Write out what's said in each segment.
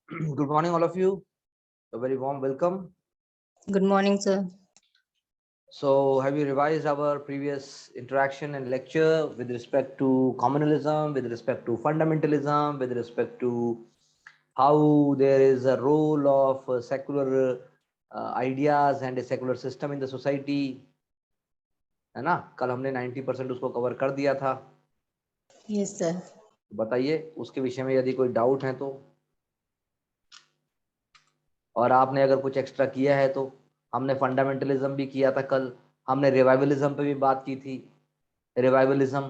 Good morning, all of you. A very warm welcome. Good morning, sir. So, have you revised our previous interaction and lecture with respect to communalism, with respect to fundamentalism, with respect to how there is a role of secular ideas and a secular system in the society? है ना? कल हमने 90% उसको cover कर दिया था. Yes, sir. बताइए उसके विषय में यदि कोई डाउट है तो, और आपने अगर कुछ एक्स्ट्रा किया है तो. हमने फंडामेंटलिज्म भी किया था कल, हमने रिवाइवलिज्म पे भी बात की थी. रिवाइवलिज्म,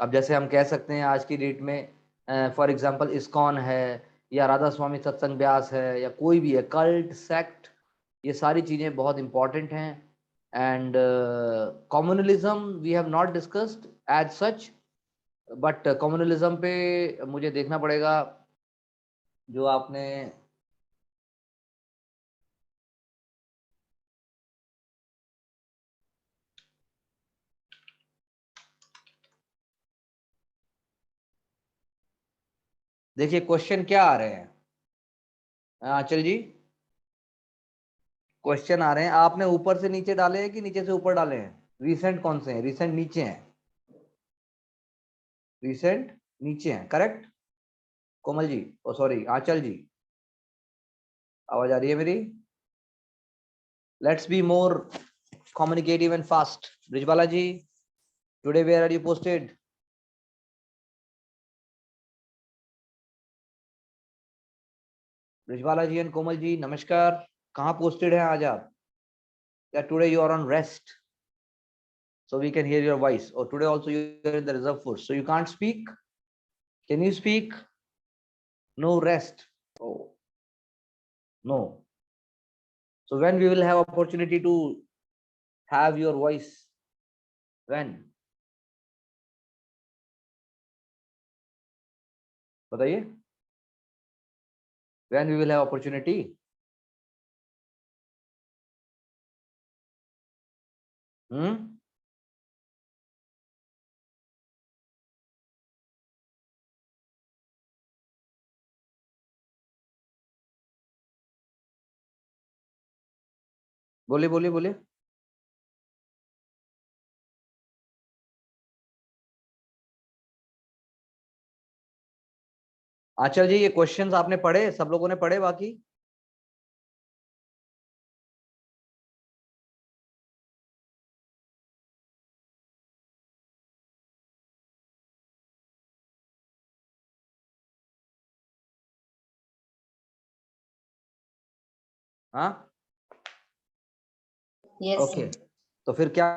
अब जैसे हम कह सकते हैं आज की डेट में फॉर एग्जांपल इस्कॉन है या राधा स्वामी सत्संग व्यास है या कोई भी है, कल्ट सेक्ट, ये सारी चीज़ें बहुत इंपॉर्टेंट हैं. And communalism we have not discussed as such, but communalism पे मुझे देखना पड़ेगा. जो आपने देखिए क्वेश्चन क्या आ रहे हैं. आंचल जी, क्वेश्चन आ रहे हैं. आपने ऊपर से नीचे डाले हैं कि नीचे से ऊपर डाले हैं? रिसेंट कौन से हैं? रिसेंट नीचे हैं. रिसेंट नीचे हैं, करेक्ट. कोमल जी, ओ सॉरी आंचल जी, आवाज आ रही है मेरी? Let's be more communicative and fast. Brijbala ji, today where are you posted? Brijbala ji and Komal ji नमस्कार. कहाँ पोस्टेड है आज आप? या today you are on rest so we can hear your voice, or today also you are in the reserve force so you can't speak? Can you speak? No rest. Oh no. So when we will have opportunity to have your voice? When? बताइए. When we will have opportunity? बोलिए बोलिए बोलिए. आचार्य जी, ये questions आपने पढ़े? सब लोगों ने पढ़े? बाकी हाँ? Yes, okay. sir. तो फिर क्या,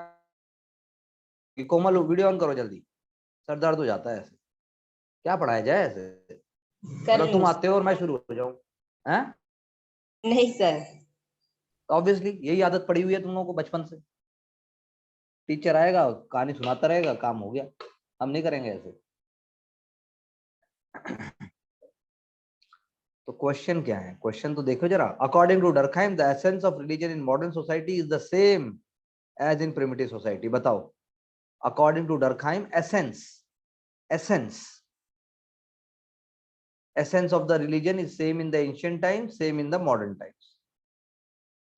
कोमल वीडियो ऑन करो जल्दी. सर दर्द हो जाता है ऐसे. क्या पढ़ाया जाए ऐसे? कर मतलब तुम लूँ. आते हो और मैं शुरू हो जाऊं? हैं? नहीं सर. ऑब्वियसली यही आदत पड़ी हुई है तुम लोगों को बचपन से. टीचर आएगा, कहानी सुनाता रहेगा, काम हो गया. हम नहीं करेंगे ऐसे. तो क्वेश्चन क्या है? क्वेश्चन तो देखो जरा. According to Durkheim the essence of religion in modern society is the same as in primitive society. बताओ. According to Durkheim essence, essence essence of the religion is same in the ancient time, same in the modern times.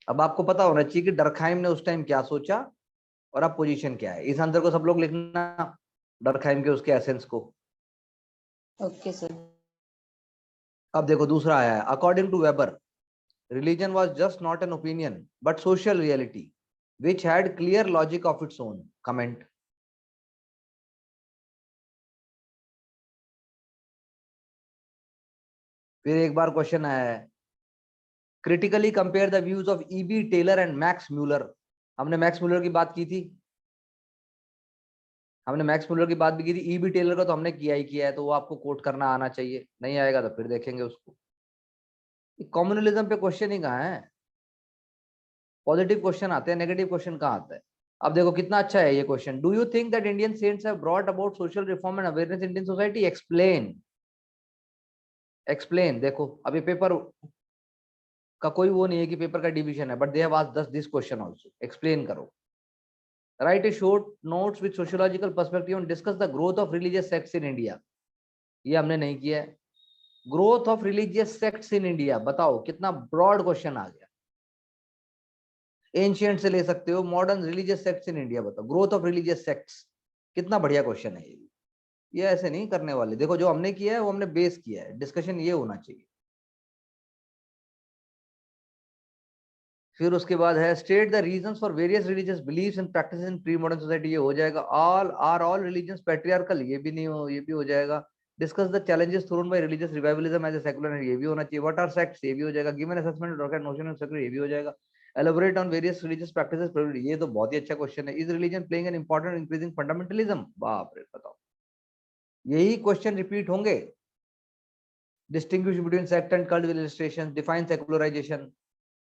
अब आपको पता होना चाहिए कि Durkheim ने उस time क्या सोचा और अब पोजीशन क्या है. इस आंसर को सब लोग लिखना, डरखाइम के उसके एसेंस को. Okay sir. अब देखो दूसरा आया है. According to Weber, religion was just not an opinion but social reality which had clear logic of its own. Comment. फिर एक बार क्वेश्चन आया है. Critically compare the views of EB Tylor and Max Muller. हमने Max Muller की बात की थी. हमने मैक्स म्यूलर की बात भी की थी. ईबी टेलर का तो हमने किया ही किया है, तो वो आपको कोट करना आना चाहिए. नहीं आएगा तो फिर देखेंगे उसको. कम्युनलिज्म पे क्वेश्चन ही कहाँ है? पॉजिटिव क्वेश्चन आते हैं, नेगेटिव क्वेश्चन कहाँ आता है? अब देखो कितना अच्छा है ये question. Do you think that Indian saints have brought about social reform and awareness in Indian society? Explain. Explain. देखो अभी पेपर का कोई वो नहीं है कि पेपर का डिवीजन है, but they have asked this question also. Explain करो. Write a short notes with sociological perspective and discuss the growth of religious sects in India. ये हमने नहीं किया है. Growth of religious sects in India, बताओ कितना broad question आ गया। Ancient से ले सकते हो, modern religious sects in India, बताओ ग्रोथ ऑफ रिलीजियस सेक्ट्स, कितना बढ़िया क्वेश्चन है ये ऐसे नहीं करने वाले। देखो जो हमने किया है वो हमने बेस किया है, डिस्कशन ये होना चाहिए। फिर उसके बाद है state the reasons for various religious beliefs and practices in pre modern society, ये हो जाएगा। ऑल रिलीजन्स पैट्रियार्कल, ये भी नहीं हो, ये भी हो जाएगा। Discuss the challenges thrown by religious revivalism as a secular, ये भी होना चाहिए। व्हाट आर सेक्ट्स, ये भी हो जाएगा। Given assessment of notion of secular, ये भी हो जाएगा। Elaborate on various religious practices, ये तो बहुत ही अच्छा क्वेश्चन है। Is religion playing an important increasing fundamentalism, बाप रे बताओ, यही क्वेश्चन रिपीट होंगे। Distinguish between sect and cult with illustrations, define secularization,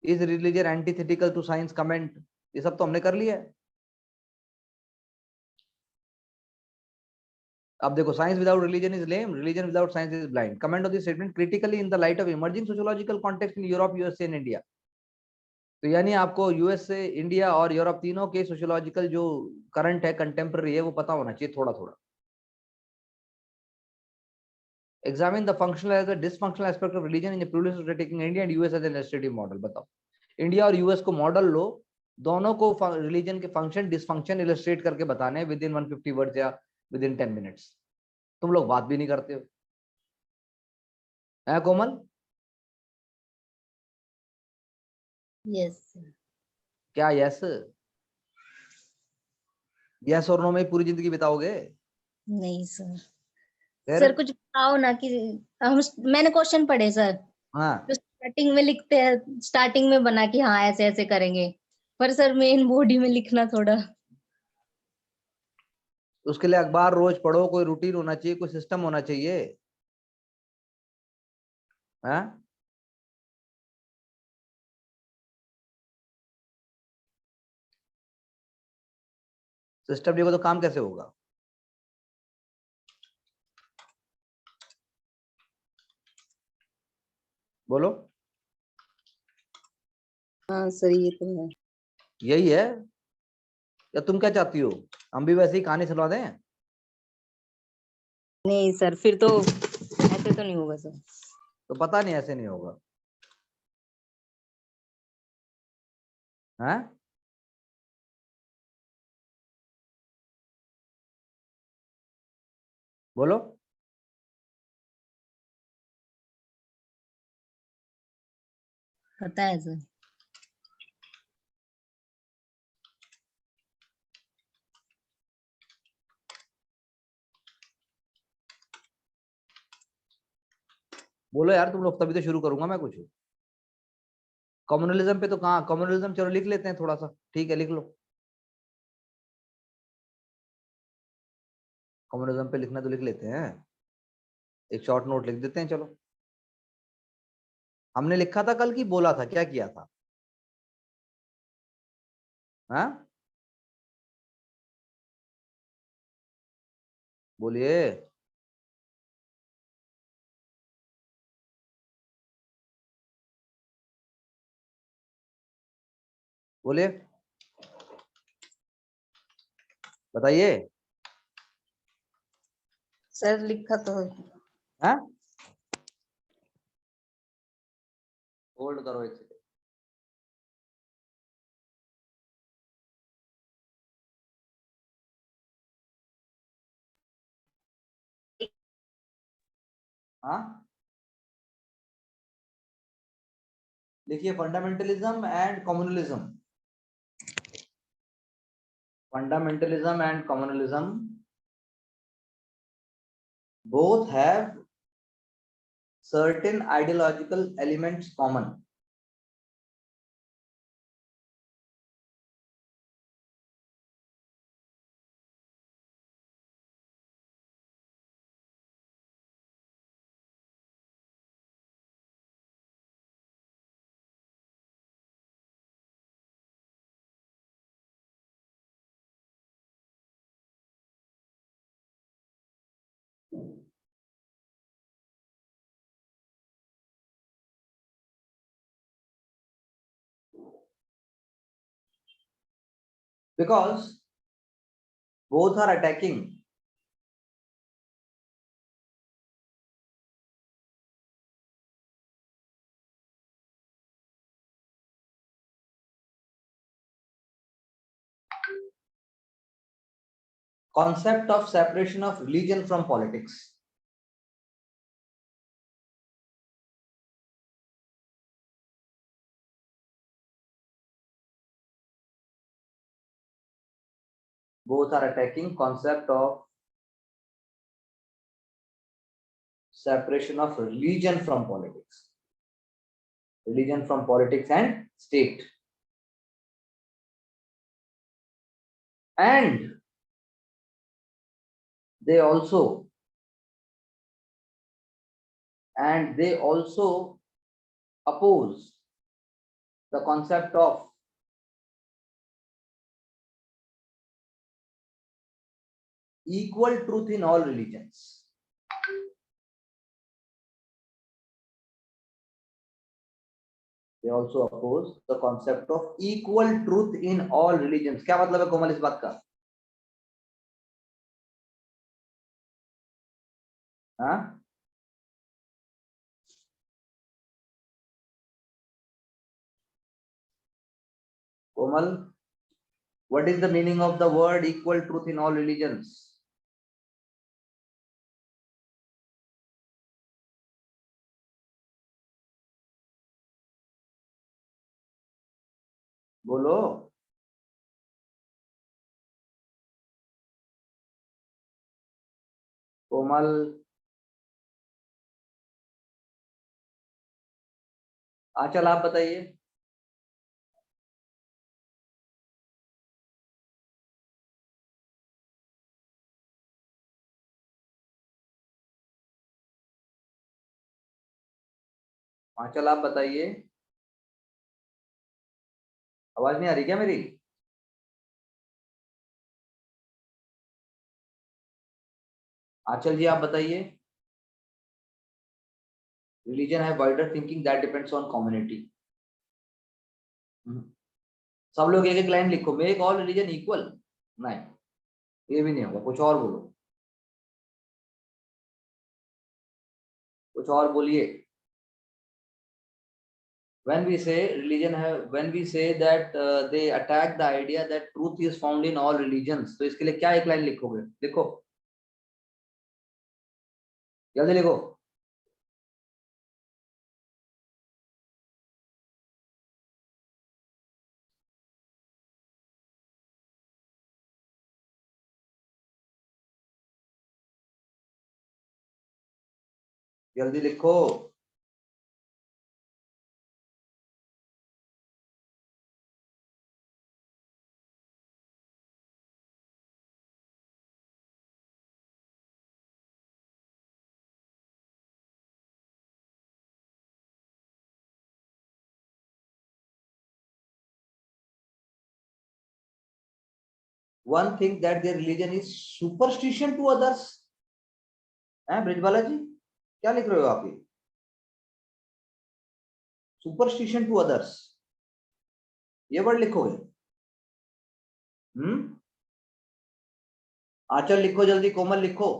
is religion antithetical to science, comment, ये सब तो हमने कर लिया है। अब देखो, science without religion is lame, religion without science is blind. Comment on this statement critically in the light of emerging sociological context in Europe, USA and India. तो यानी आपको यूएसए, इंडिया और यूरोप तीनों के सोशियोलॉजिकल जो current है, contemporary है, वो पता होना चाहिए थोड़ा थोड़ा। Examine the functional as the dysfunctional aspect of religion in the pluralistic taking India and US as an illustrative model, बताओ इंडिया और यूएस को मॉडल लो, दोनों को रिलीजन के फंक्शन डिसफंक्शन इलस्ट्रेट करके बताने विद इन 150 वर्ड्स या विद इन 10 मिनट्स। तुम लोग बात भी नहीं करते हो, है कोमल? यस क्या यस, यस और नो में ही पूरी जिंदगी बिताओगे? नहीं सर। फिर सर कुछ बताओ ना कि हम, मैंने क्वेश्चन पढ़े सर, हाँ, तो स्टार्टिंग में लिखते हैं, स्टार्टिंग में बना कि हाँ ऐसे ऐसे करेंगे, पर सर मेन बॉडी में लिखना थोड़ा। उसके लिए अखबार रोज पढ़ो, कोई रूटीन होना चाहिए, कोई सिस्टम होना चाहिए, हाँ? सिस्टम नहीं होगा तो काम कैसे होगा? बोलो। हाँ सर ये तो है। यही है, या तुम क्या चाहती हो, हम भी वैसे ही कहानी सुना दें? नहीं सर फिर तो ऐसे तो नहीं होगा सर। तो पता नहीं, ऐसे नहीं होगा, हाँ? बोलो। पता है सर। बोलो यार तुम लोग, तभी तो शुरू करूंगा मैं कुछ। कम्युनलिज्म पे तो कहाँ, कम्युनलिज्म चलो लिख लेते हैं थोड़ा सा, ठीक है लिख लो। कम्युनलिज्म पे लिखना तो लिख लेते हैं, एक शॉर्ट नोट लिख देते हैं चलो। हमने लिखा था कल की बोला था, क्या किया था, हाँ? बोलिए। बोलिए, बताइए। सर लिखा तो है। हाँ, होल्ड करो एक सेकंड। हाँ, देखिए fundamentalism and communalism, fundamentalism and communalism both have certain ideological elements common. Because both are attacking concept of separation of religion from politics. Both are attacking concept of separation of religion from politics. Religion from politics and state. And they also oppose the concept of equal truth in all religions. They also oppose the concept of equal truth in all religions. क्या मतलब है कोमल इस बात का? हाँ? कोमल, what is the meaning of the word equal truth in all religions? बोलो. कोमल, आंचल आप बताइए. आंचल आप बताइए. आवाज नहीं आ रही क्या मेरी? आंचल जी आप बताइए. Religion have wider thinking that depends on community. सब लोग एक एक लाइन लिखो. Make all religion equal. नहीं, ये भी नहीं होगा. कुछ और बोलो. कुछ और बोलिए. When we say that they attack the idea that truth is found in all religions, तो इसके लिए क्या एक लाइन लिखोगे? लिखो, जल्दी लिखो. जल्दी लिखो. One thing that their religion is superstition to others. Brijbala जी क्या लिख रहे हो आप? ये सुपरस्टिशन टू अदर्स, ये वर्ड लिखोगे? आंचल लिखो जल्दी. कोमल लिखो.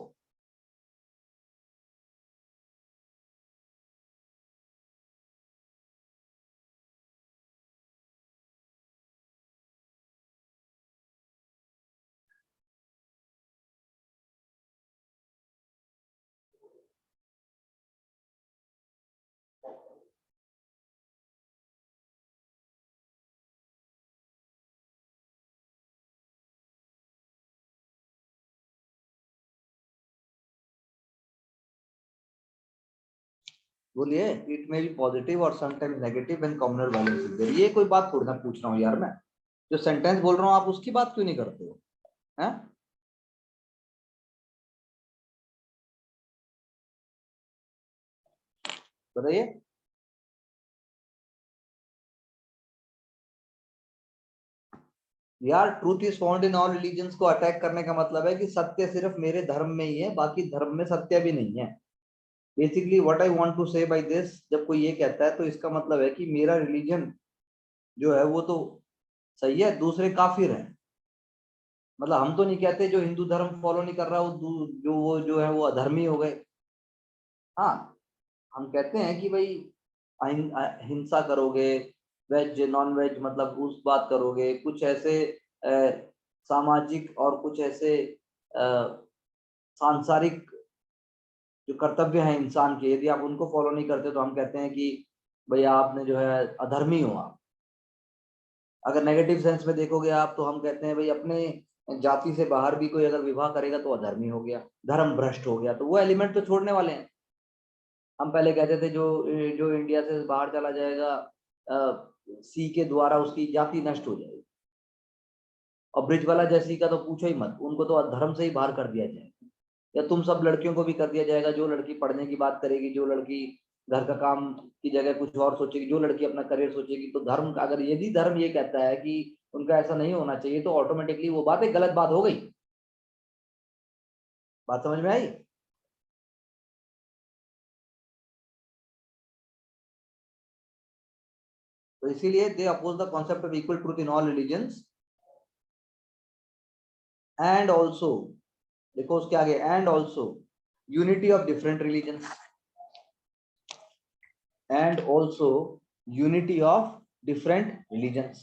बोलिए. इट में भी पॉजिटिव और sometimes negative and communal violence is there. ये कोई बात थोड़ी ना पूछ रहा हूँ यार मैं. जो सेंटेंस बोल रहा हूँ आप उसकी बात क्यों नहीं करते हो? हैं? बताइए. यार truth is found in all religions को अटैक करने का मतलब है कि सत्य सिर्फ मेरे धर्म में ही है, बाकी धर्म में सत्य भी नहीं है. Basically what I want to say by this, जब कोई ये कहता है तो इसका मतलब है कि मेरा रिलीजन जो है वो तो सही है, दूसरे काफिर हैं. मतलब हम तो नहीं कहते जो हिंदू धर्म फॉलो नहीं कर रहा वो जो है वो अधर्मी हो गए. हाँ, हम कहते हैं कि भाई हिंसा करोगे, वेज नॉन वेज मतलब उस बात करोगे, कुछ ऐसे सामाजिक और कुछ ऐसे सांसारिक जो कर्तव्य है इंसान के, यदि आप उनको फॉलो नहीं करते तो हम कहते हैं कि भैया आपने जो है अधर्मी हो आप। अगर नेगेटिव सेंस में देखोगे आप तो हम कहते हैं भाई अपने जाति से बाहर भी कोई अगर विवाह करेगा तो अधर्मी हो गया, धर्म भ्रष्ट हो गया, तो वो एलिमेंट तो छोड़ने वाले हैं। हम पहले कहते थे जो जो इंडिया से बाहर चला जाएगा सी के द्वारा उसकी जाति नष्ट हो जाएगी। और ब्रिजवाला जैसी का तो पूछो ही मत, उनको तो धर्म से ही बाहर कर दिया जाएगा। या तुम सब लड़कियों को भी कर दिया जाएगा, जो लड़की पढ़ने की बात करेगी, जो लड़की घर का काम की जगह कुछ और सोचेगी, जो लड़की अपना करियर सोचेगी, तो धर्म अगर यदि धर्म ये कहता है कि उनका ऐसा नहीं होना चाहिए तो ऑटोमेटिकली वो बात एक गलत बात हो गई। बात समझ में आई? तो इसीलिए they oppose the concept of equal truth in all religions and also, देखो उसके आगे, and also unity of different religions, and also unity of different religions.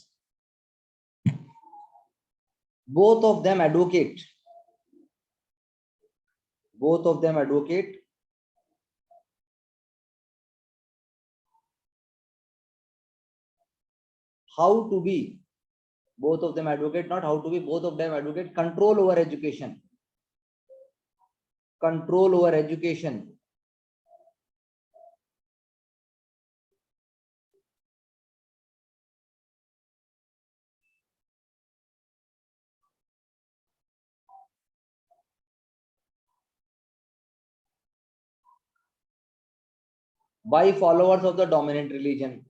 Both of them advocate how to be, both of them advocate not how to be, both of them advocate control over education, control over education, by followers of the dominant religion.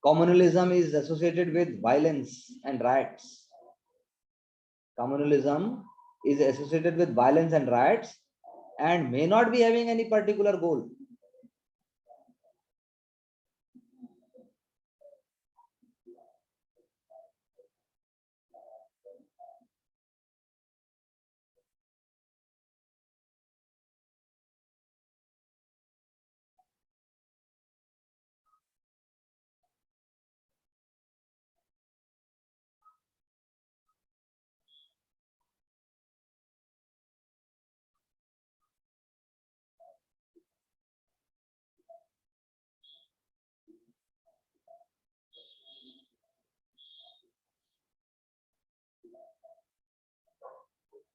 Communalism is associated with violence and riots. Communalism is associated with violence and riots and may not be having any particular goal.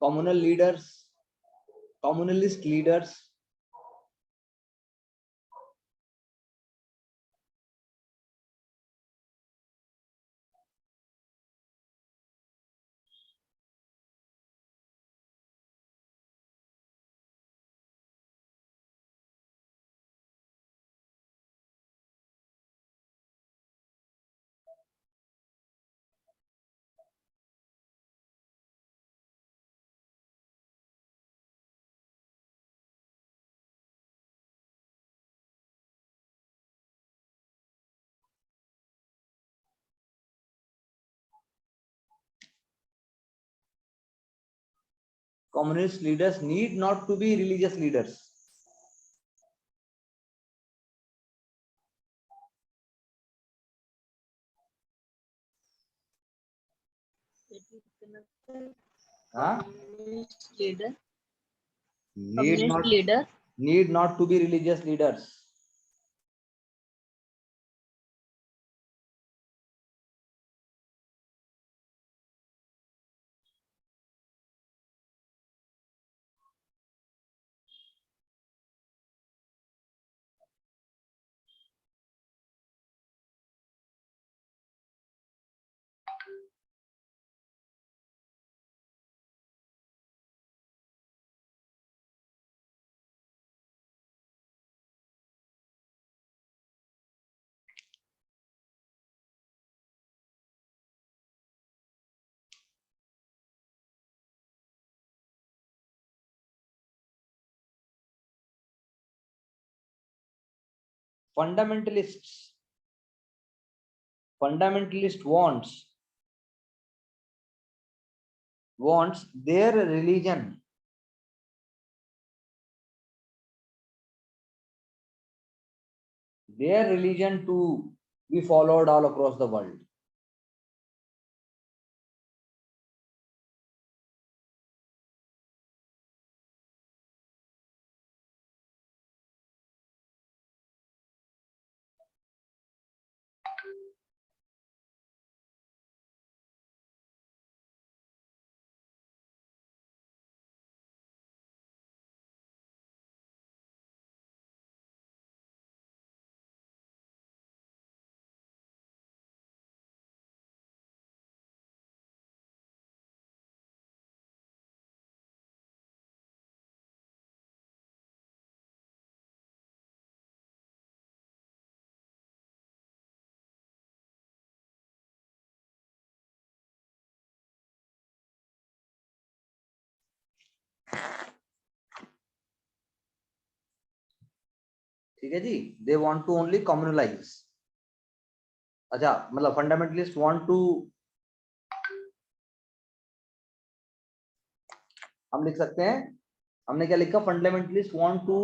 Communalist leaders communist leaders need not to be religious leaders. Huh? Leader, Need communist not, leader. need not to be religious leaders. Fundamentalists fundamentalist wants their religion to be followed all across the world. ठीक है जी, they want to only communalize. अच्छा, मतलब fundamentalist want to, हम लिख सकते हैं, हमने क्या लिखा, fundamentalist want to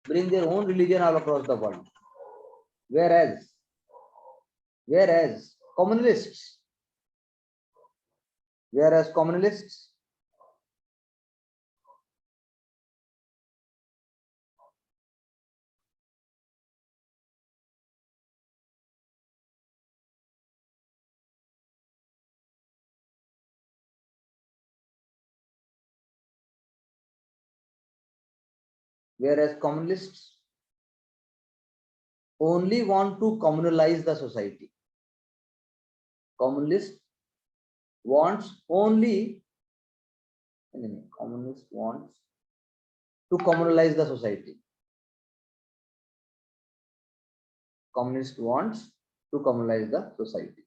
bring their own religion all across the world, whereas communalists whereas communalists only want to communalize the society. Communist wants only communist wants to communalize the society. Communist wants to communalize the society.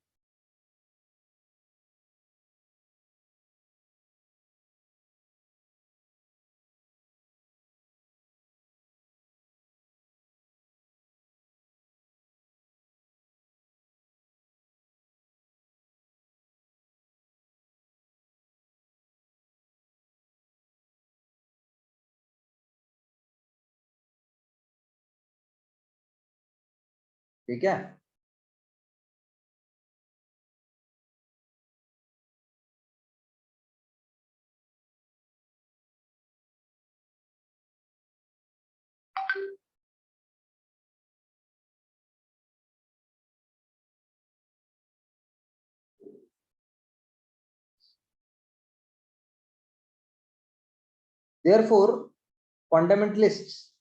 ठीक है, therefore fundamentalists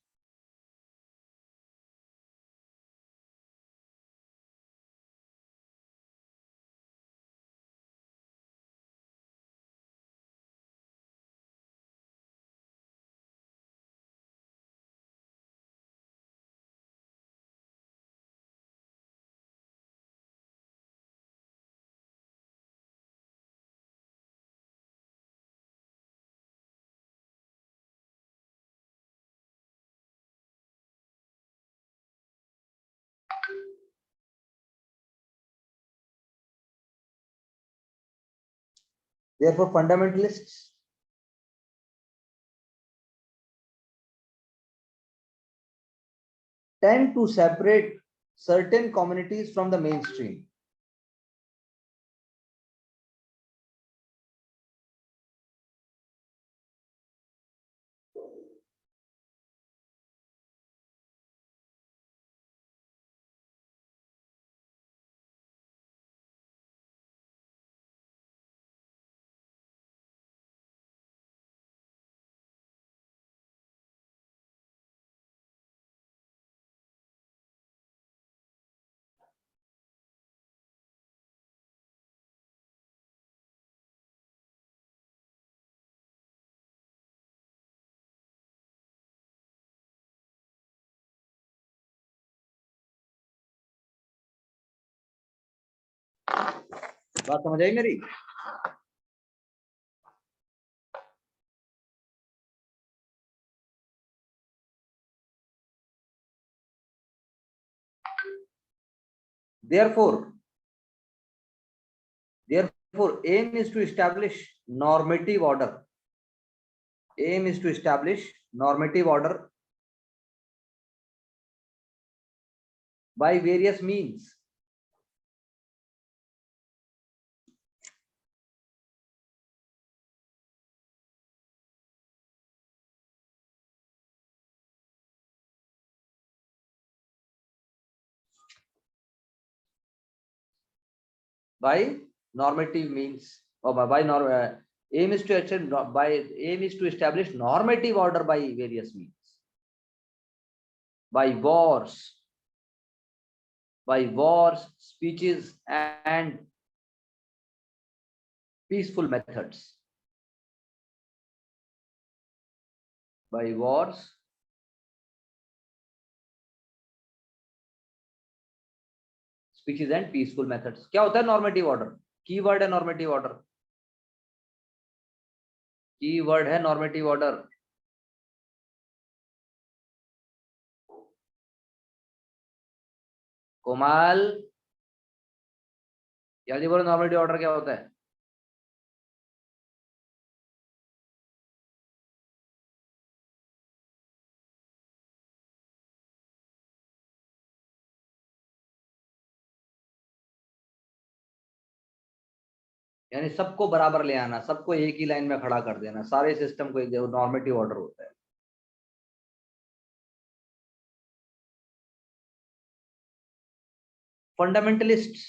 tend to separate certain communities from the mainstream. बात समझ आई मेरी? Therefore, aim is to establish normative order. Aim is to establish normative order by various means. By normative means, or aim is to establish normative order by various means. By wars, speeches, and peaceful methods. By wars, speeches and peaceful methods. क्या होता है normative order? Keyword है normative order. Keyword है normative order. कोमाल, जल्दी बोलो, normative order क्या होता है? यानी सबको बराबर ले आना, सबको एक ही लाइन में खड़ा कर देना, सारे सिस्टम को एक नॉर्मेटिव ऑर्डर होता है. Fundamentalists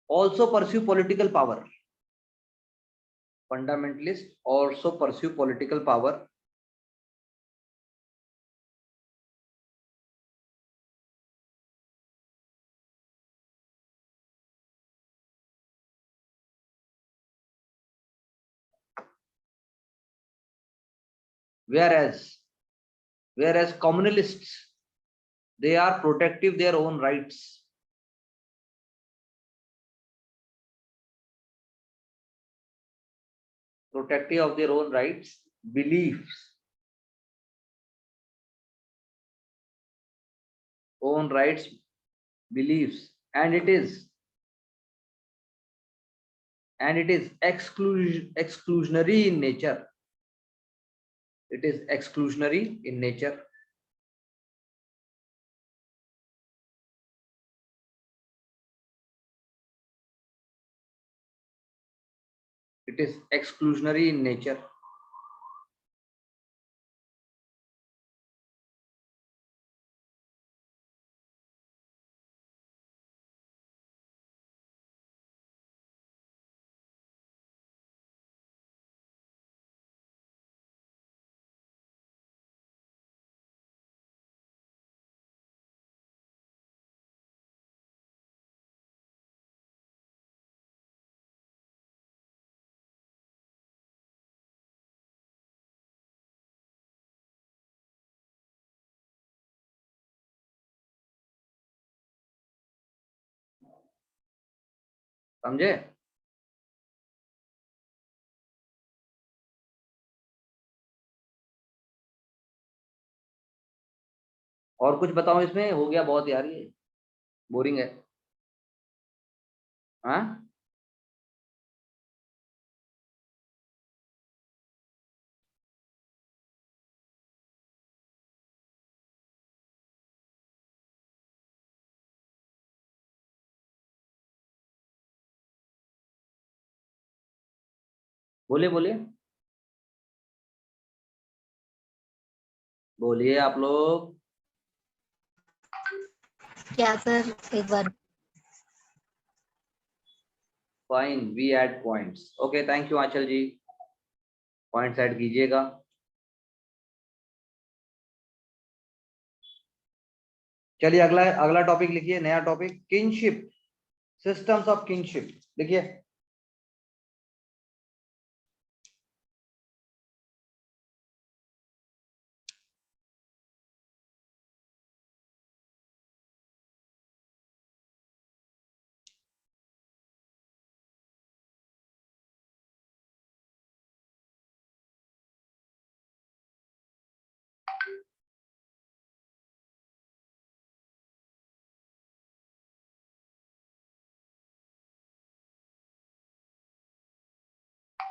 also pursue political power. Fundamentalists also pursue political power. Whereas communalists, they are protective their own rights. Protective of their own rights, beliefs, own rights, beliefs, and it is exclusionary in nature. It is exclusionary in nature. It is exclusionary in nature. समझे? और कुछ बताओ, इसमें हो गया बहुत यार, ये बोरिंग है. हाँ, बोलिए बोलिए बोलिए आप लोग. क्या सर, एक बार. Fine, we add points. Okay, thank you Anchal ji, points add कीजिएगा. चलिए अगला टॉपिक लिखिए, नया topic, kinship, systems of kinship. लिखिए.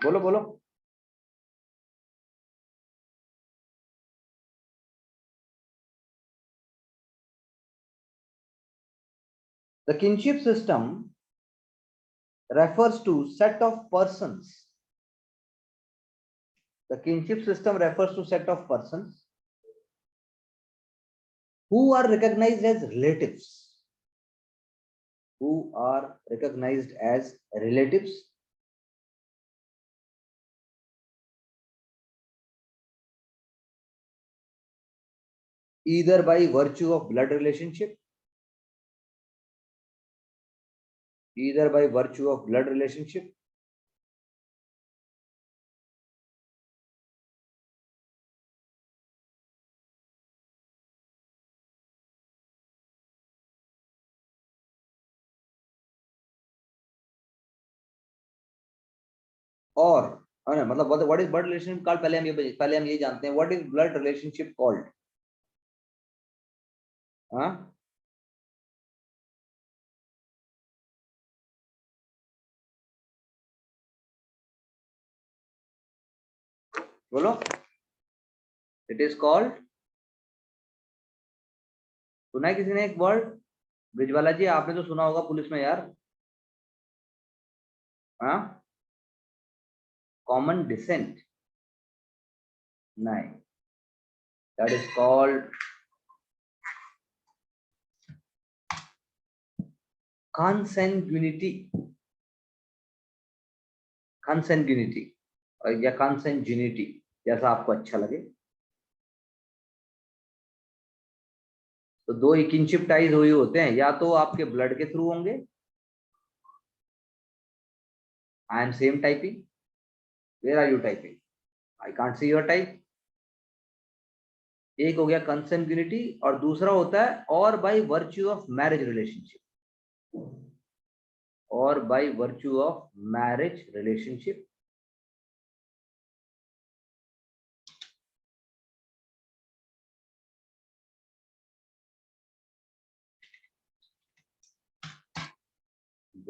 बोलो बोलो। The kinship system refers to set of persons. The kinship system refers to set of persons who are recognized as relatives. Who are recognized as relatives either by virtue of blood relationship, और मतलब what is blood relationship called, पहले हम ये जानते हैं what is blood relationship called. हाँ, बोलो। It is called, सुना है किसी ने एक वर्ड? ब्रिजवाला जी आपने तो सुना होगा पुलिस में यार। हाँ, कॉमन डिसेंट नहीं, that is called consanguinity, consanguinity या consanguinity, जैसा आपको अच्छा लगे। तो दो किनशिप टाइज हुए होते हैं, या तो आपके ब्लड के थ्रू होंगे, I am same typing, where are you typing, I can't see your type. एक हो गया कंसंग्यूनिटी और दूसरा होता है और by virtue of marriage relationship, और by virtue of marriage relationship.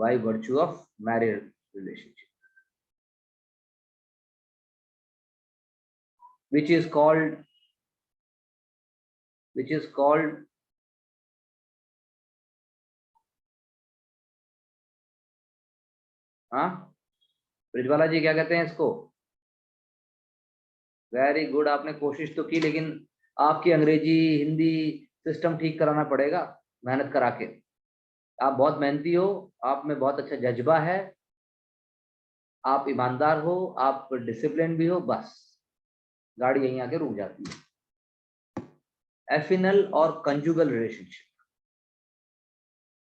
By virtue of marriage relationship, which is called हाँ, ब्रिजवाला जी क्या कहते हैं इसको? वेरी गुड, आपने कोशिश तो की, लेकिन आपकी अंग्रेजी हिंदी सिस्टम ठीक कराना पड़ेगा मेहनत करा के। आप बहुत मेहनती हो, आप में बहुत अच्छा जज्बा है, आप ईमानदार हो, आप डिसिप्लिन भी हो, बस गाड़ी यहीं आके रुक जाती है। एफिनल और कंजुगल रिलेशनशिप,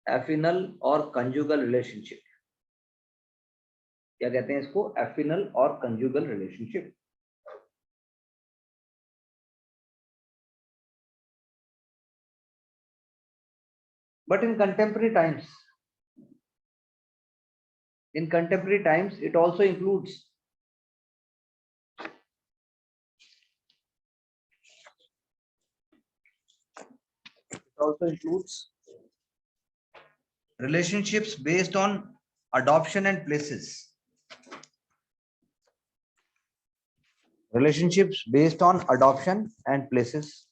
एफिनल और कंजुगल रिलेशनशिप, क्या कहते हैं इसको? एफिनल और conjugal relationship. But in contemporary times, it also includes relationships based on adoption and places. Relationships based on adoption and places.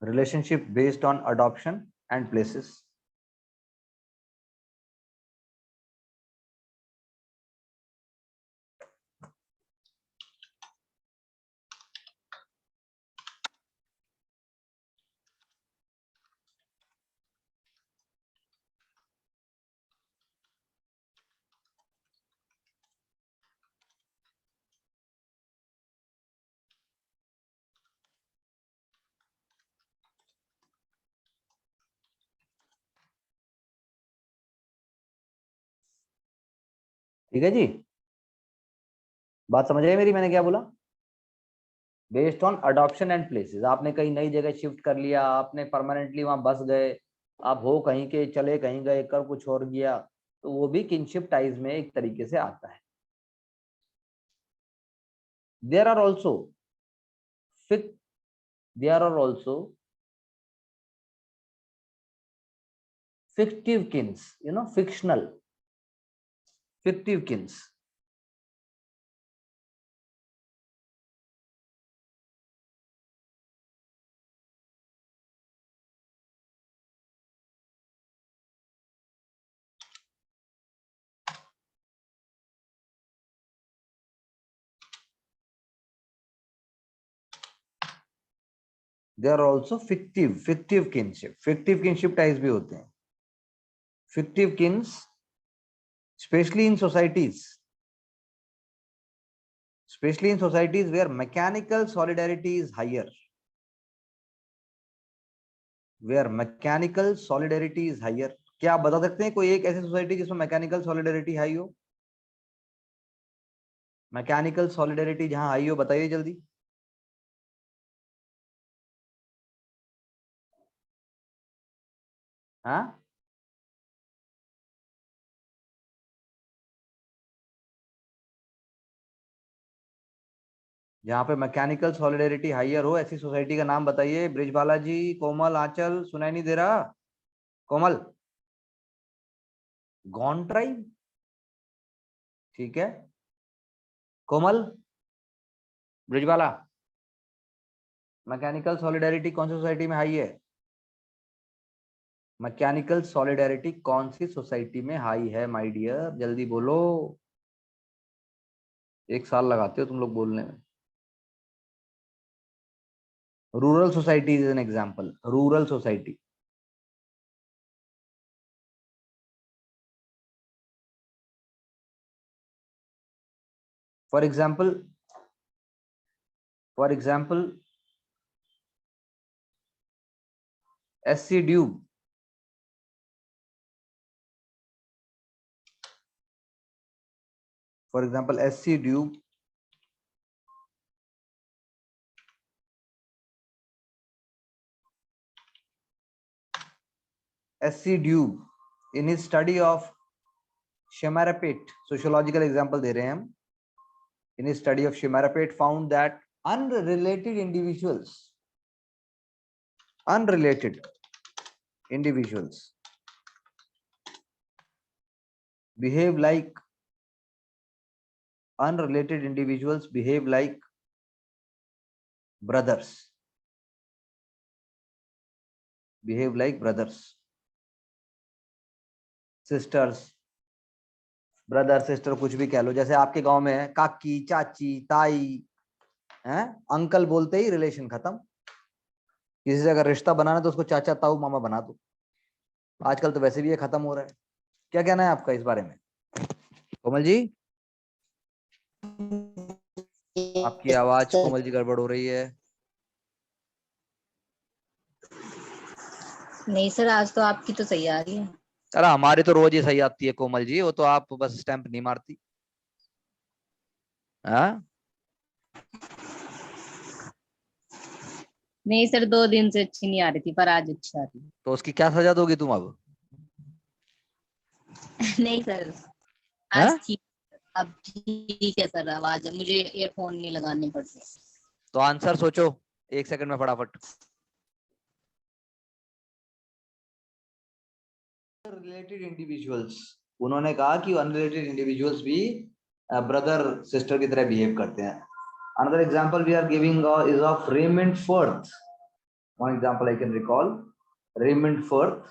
Relationship based on adoption and places. ठीक है जी, बात समझ आए मेरी? मैंने क्या बोला? Based on adoption and places. आपने कहीं नई जगह शिफ्ट कर लिया, आपने परमानेंटली वहां बस गए, आप हो कहीं के, चले कहीं गए, कर कुछ और गया, तो वो भी किनशिप टाइज में एक तरीके से आता है। there are also there are also fictive kins, fictional fictive kins. There are also fictive kinship types भी होते हैं. Fictive kins, especially in societies where mechanical solidarity is higher. क्या आप बता सकते हैं कोई एक ऐसी सोसाइटी जिसमें मैकेनिकल सॉलिडरिटी हाई हो? मैकेनिकल सॉलिडरिटी जहां हाई हो, बताइए जल्दी. हाँ, जहाँ पे मैकेनिकल सॉलिडरिटी हाइयर हो, ऐसी सोसाइटी का नाम बताइए. ब्रिज बालाजी, कोमल, आंचल, सुनाई नहीं दे रहा? कोमल, गॉन्ट्राई, ठीक है. कोमल, ब्रिजवाला, मैकेनिकल सॉलिडरिटी कौन सी सोसाइटी में हाई है? मैकेनिकल सॉलिडरिटी कौन सी सोसाइटी में हाई है माय डियर? जल्दी बोलो. 1 साल लगाते हो तुम लोग बोलने में. Rural society is an example. Rural society. For example SC Dube. For example SC Dube in his study of Shemarapet, sociological example दे रहे हैं हम. In his study of Shemarapet found that unrelated individuals behave like brothers. Sisters, brother sister, कुछ भी कह लो. जैसे आपके गांव में है काकी, चाची, ताई, हैं, अंकल बोलते ही रिलेशन खत्म. किसी से अगर रिश्ता बनाना तो उसको चाचा, ताऊ, मामा बना दो. आजकल तो वैसे भी ये खत्म हो रहा है. क्या कहना है आपका इस बारे में, कोमल जी? आपकी आवाज कोमल जी गड़बड़ हो रही है. नहीं सर, आज तो आपकी तो सही आ रही है. अरे हमारी तो रोज ही सही आती है कोमल जी, वो तो आप बस स्टैंप नहीं मारती. हाँ, नहीं सर, 2 दिन से अच्छी नहीं आ रही थी, पर आज अच्छी आ रही है. तो उसकी क्या सजा दोगी तुम अब? नहीं सर, आज हाँ? ठीक. अब ठीक है सर, आवाज मुझे ईयरफोन नहीं लगाने पड़ते. तो आंसर सोचो 1 सेकंड में फटाफट. रिलेटेड इंडिविजुअल्स, उन्होंने कहा कि अनरिलेटेड इंडिविजुअल्स भी ब्रदर सिस्टर की तरह बिहेव करते हैं. Another example we are giving is of Raymond Firth. One example I can recall. Raymond Firth.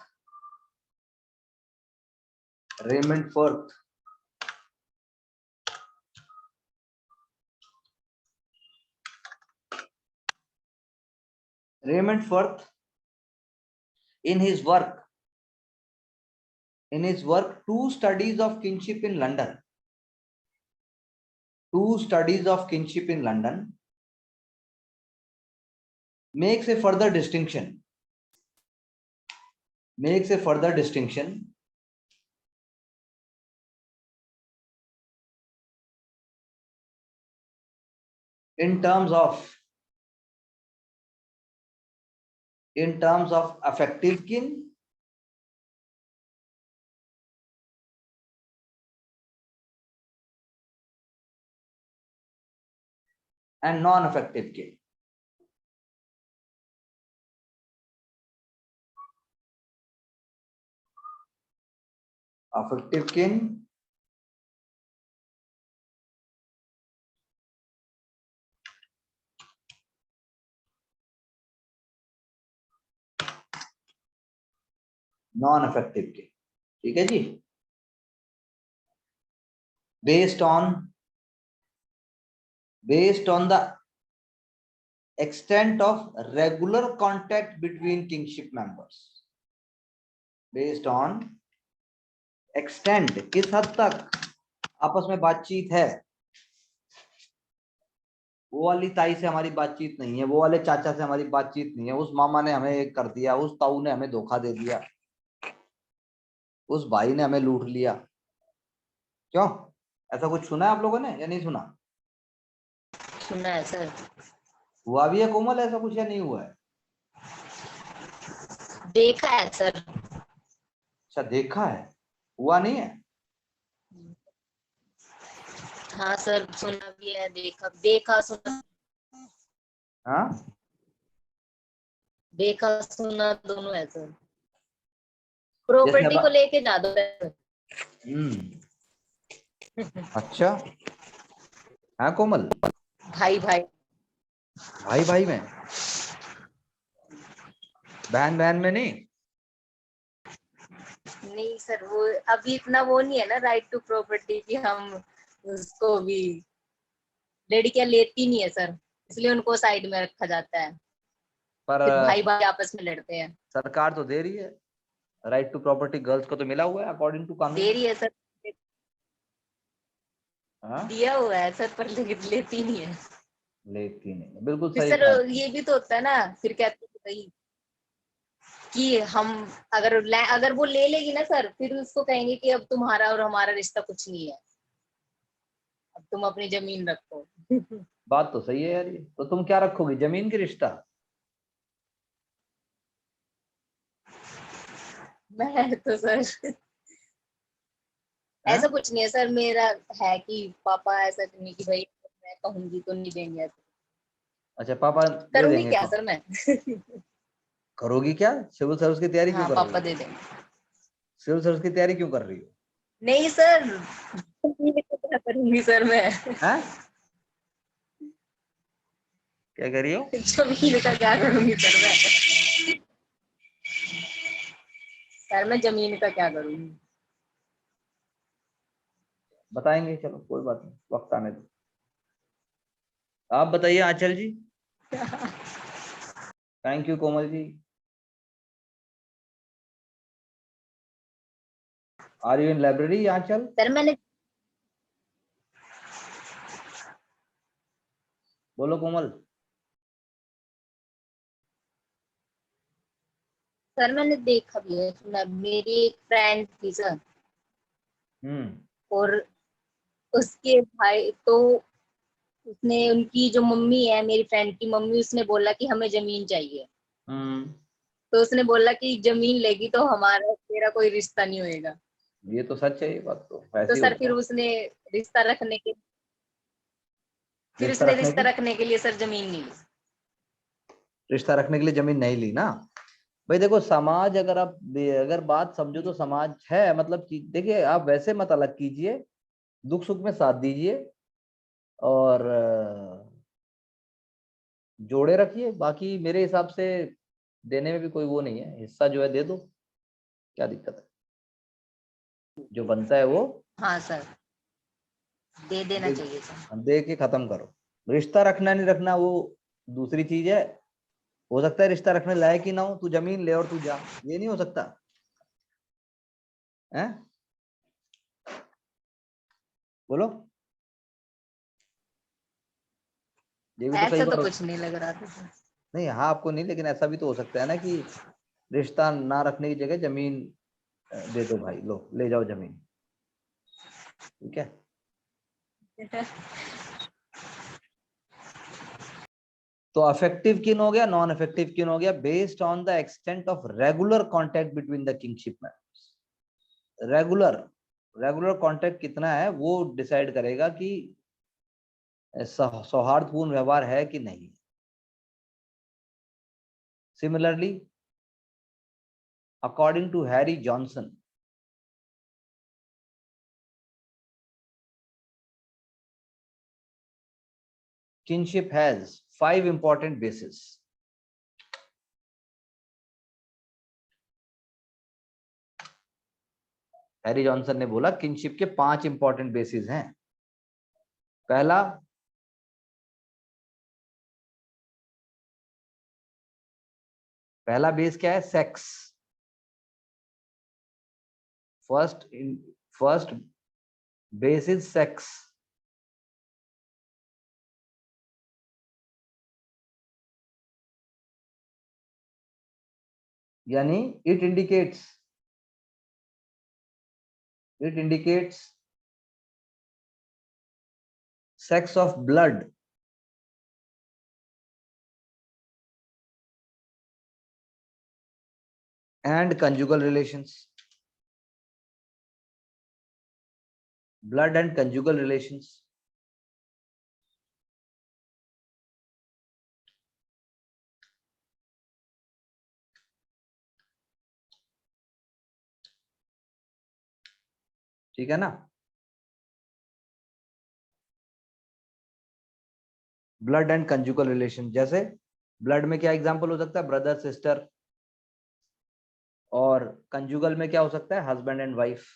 Raymond Firth. Raymond Firth, in his work, Two Studies of Kinship in London. Makes a further distinction. In terms of affective kin and non affective किन। Affective किन non affective किन, ठीक है जी। based on the extent of regular contact between kingship members, based on extent, किस हद तक आपस में बातचीत है। वो वाली ताई से हमारी बातचीत नहीं है, वो वाले चाचा से हमारी बातचीत नहीं है, उस मामा ने हमें एक कर दिया, उस ताऊ ने हमें धोखा दे दिया, उस भाई ने हमें लूट लिया। क्यों, ऐसा कुछ सुना है आप लोगों ने या नहीं सुना? सुना है सर। हुआ भी है कोमल ऐसा कुछ या नहीं हुआ है? देखा है सर। अच्छा देखा है, हुआ नहीं है? हाँ सर, सुना भी है, देखा देखा सुना। हाँ देखा सुना दोनों है सर। जैसे प्रॉपर्टी को अब लेके ज्यादा है। अच्छा हाँ कोमल, भाई भाई भाई भाई में, बहन बहन में नहीं? नहीं सर, वो अभी इतना वो नहीं है ना राइट टू प्रॉपर्टी की, हम उसको भी लड़कियां लेती नहीं है सर, इसलिए उनको साइड में रखा जाता है। पर फिर भाई भाई आपस में लड़ते हैं। सरकार तो दे रही है राइट टू प्रॉपर्टी, गर्ल्स को तो मिला हुआ है अकॉर्डिंग टू कानून। दे रही है सर, हाँ दिया हुआ है सर, पर लेकिन लेती नहीं है। लेती नहीं, बिल्कुल फिर सही सर कहा। ये भी तो होता है ना, फिर कहते हैं भाई कि हम अगर वो ले लेगी ना सर, फिर उसको कहेंगे कि अब तुम्हारा और हमारा रिश्ता कुछ नहीं है, अब तुम अपनी जमीन रखो। बात तो सही है यार, ये तो तुम क्या रखोगी, जमीन की रिश्ता? मैं तो सर हाँ ऐसा कुछ नहीं है सर, मेरा है कि पापा ऐसा नहीं कि भाई मैं कहूंगी तो नहीं देंगे ऐसा। अच्छा पापा दे करूंगी देंगे क्या तो सर मैं। करोगी क्या? सिविल सर्विस की तैयारी क्यों हाँ कर रही पापा हो? दे देंगे। सिविल सर्विस की तैयारी क्यों कर रही हो? नहीं सर, क्या करूंगी सर मैं। हैं क्या कर रही हो? जमीन का क्या करूंगी सर मैं। सर मैं जमीन का क्या करूंगी। बताएंगे, चलो कोई बात नहीं, वक्त आने दो। आप बताइए Anchal ji. Thank you Komal ji. Are you in library Anchal? Sir मैंने बोलो कोमल। देखा भी है, सुना, मेरी एक फ्रेंड थी सर, हम्म और उसके भाई तो उसने, उनकी जो मम्मी है मेरी फ्रेंड की मम्मी, उसने बोला कि हमें जमीन चाहिए। हम्म तो उसने बोला कि जमीन लेगी तो हमारा तेरा कोई रिश्ता नहीं होएगा। ये तो सच है, ये बात तो तो ऐसे ही सर होता फिर है। उसने रिश्ता रखने के रिश्ता रखने की, लिए सर जमीन नहीं ली। रिश्ता रखने के लिए जमीन नहीं ली ना? भाई देखो समाज, अगर आप अगर बात समझो तो समाज है, मतलब कि देखिए आप वैसे मत अलग कीजिए, दुख सुख में साथ दीजिए और जोड़े रखिए। बाकी मेरे हिसाब से देने में भी कोई वो नहीं है, हिस्सा जो है दे दो, क्या दिक्कत है, जो बनता है वो हाँ सर, दे देना दे, चाहिए सर। दे के खत्म करो। रिश्ता रखना नहीं रखना वो दूसरी चीज है। हो सकता है रिश्ता रखने लायक ही ना हो, तू जमीन ले और तू जा, ये नहीं हो सकता है? बोलो, ये भी तो कई ऐसा तो बार कुछ नहीं लग रहा था सर। नहीं, हाँ आपको नहीं, लेकिन ऐसा भी तो हो सकता है ना कि रिश्ता ना रखने की जगह जमीन दे दो, भाई लो ले जाओ जमीन, ठीक है। तो अफेक्टिव किन हो गया, नॉन अफेक्टिव किन हो गया, based on the extent of regular contact between the kingship members. Regular, regular contact कितना है वो डिसाइड करेगा कि सौहार्दपूर्ण व्यवहार है कि नहीं। Similarly, according to Harry Johnson, kinship has 5 important bases. Harry Johnson ने बोला किनशिप के 5 इंपॉर्टेंट बेसिस हैं। पहला, बेस क्या है? Sex. First base is sex. यानी it indicates sex of blood and conjugal relations. Blood and conjugal relations. ठीक है ना? ब्लड एंड कंजुगल रिलेशन, जैसे ब्लड में क्या एग्जांपल हो सकता है? Brother sister. और कंजुगल में क्या हो सकता है? Husband and wife.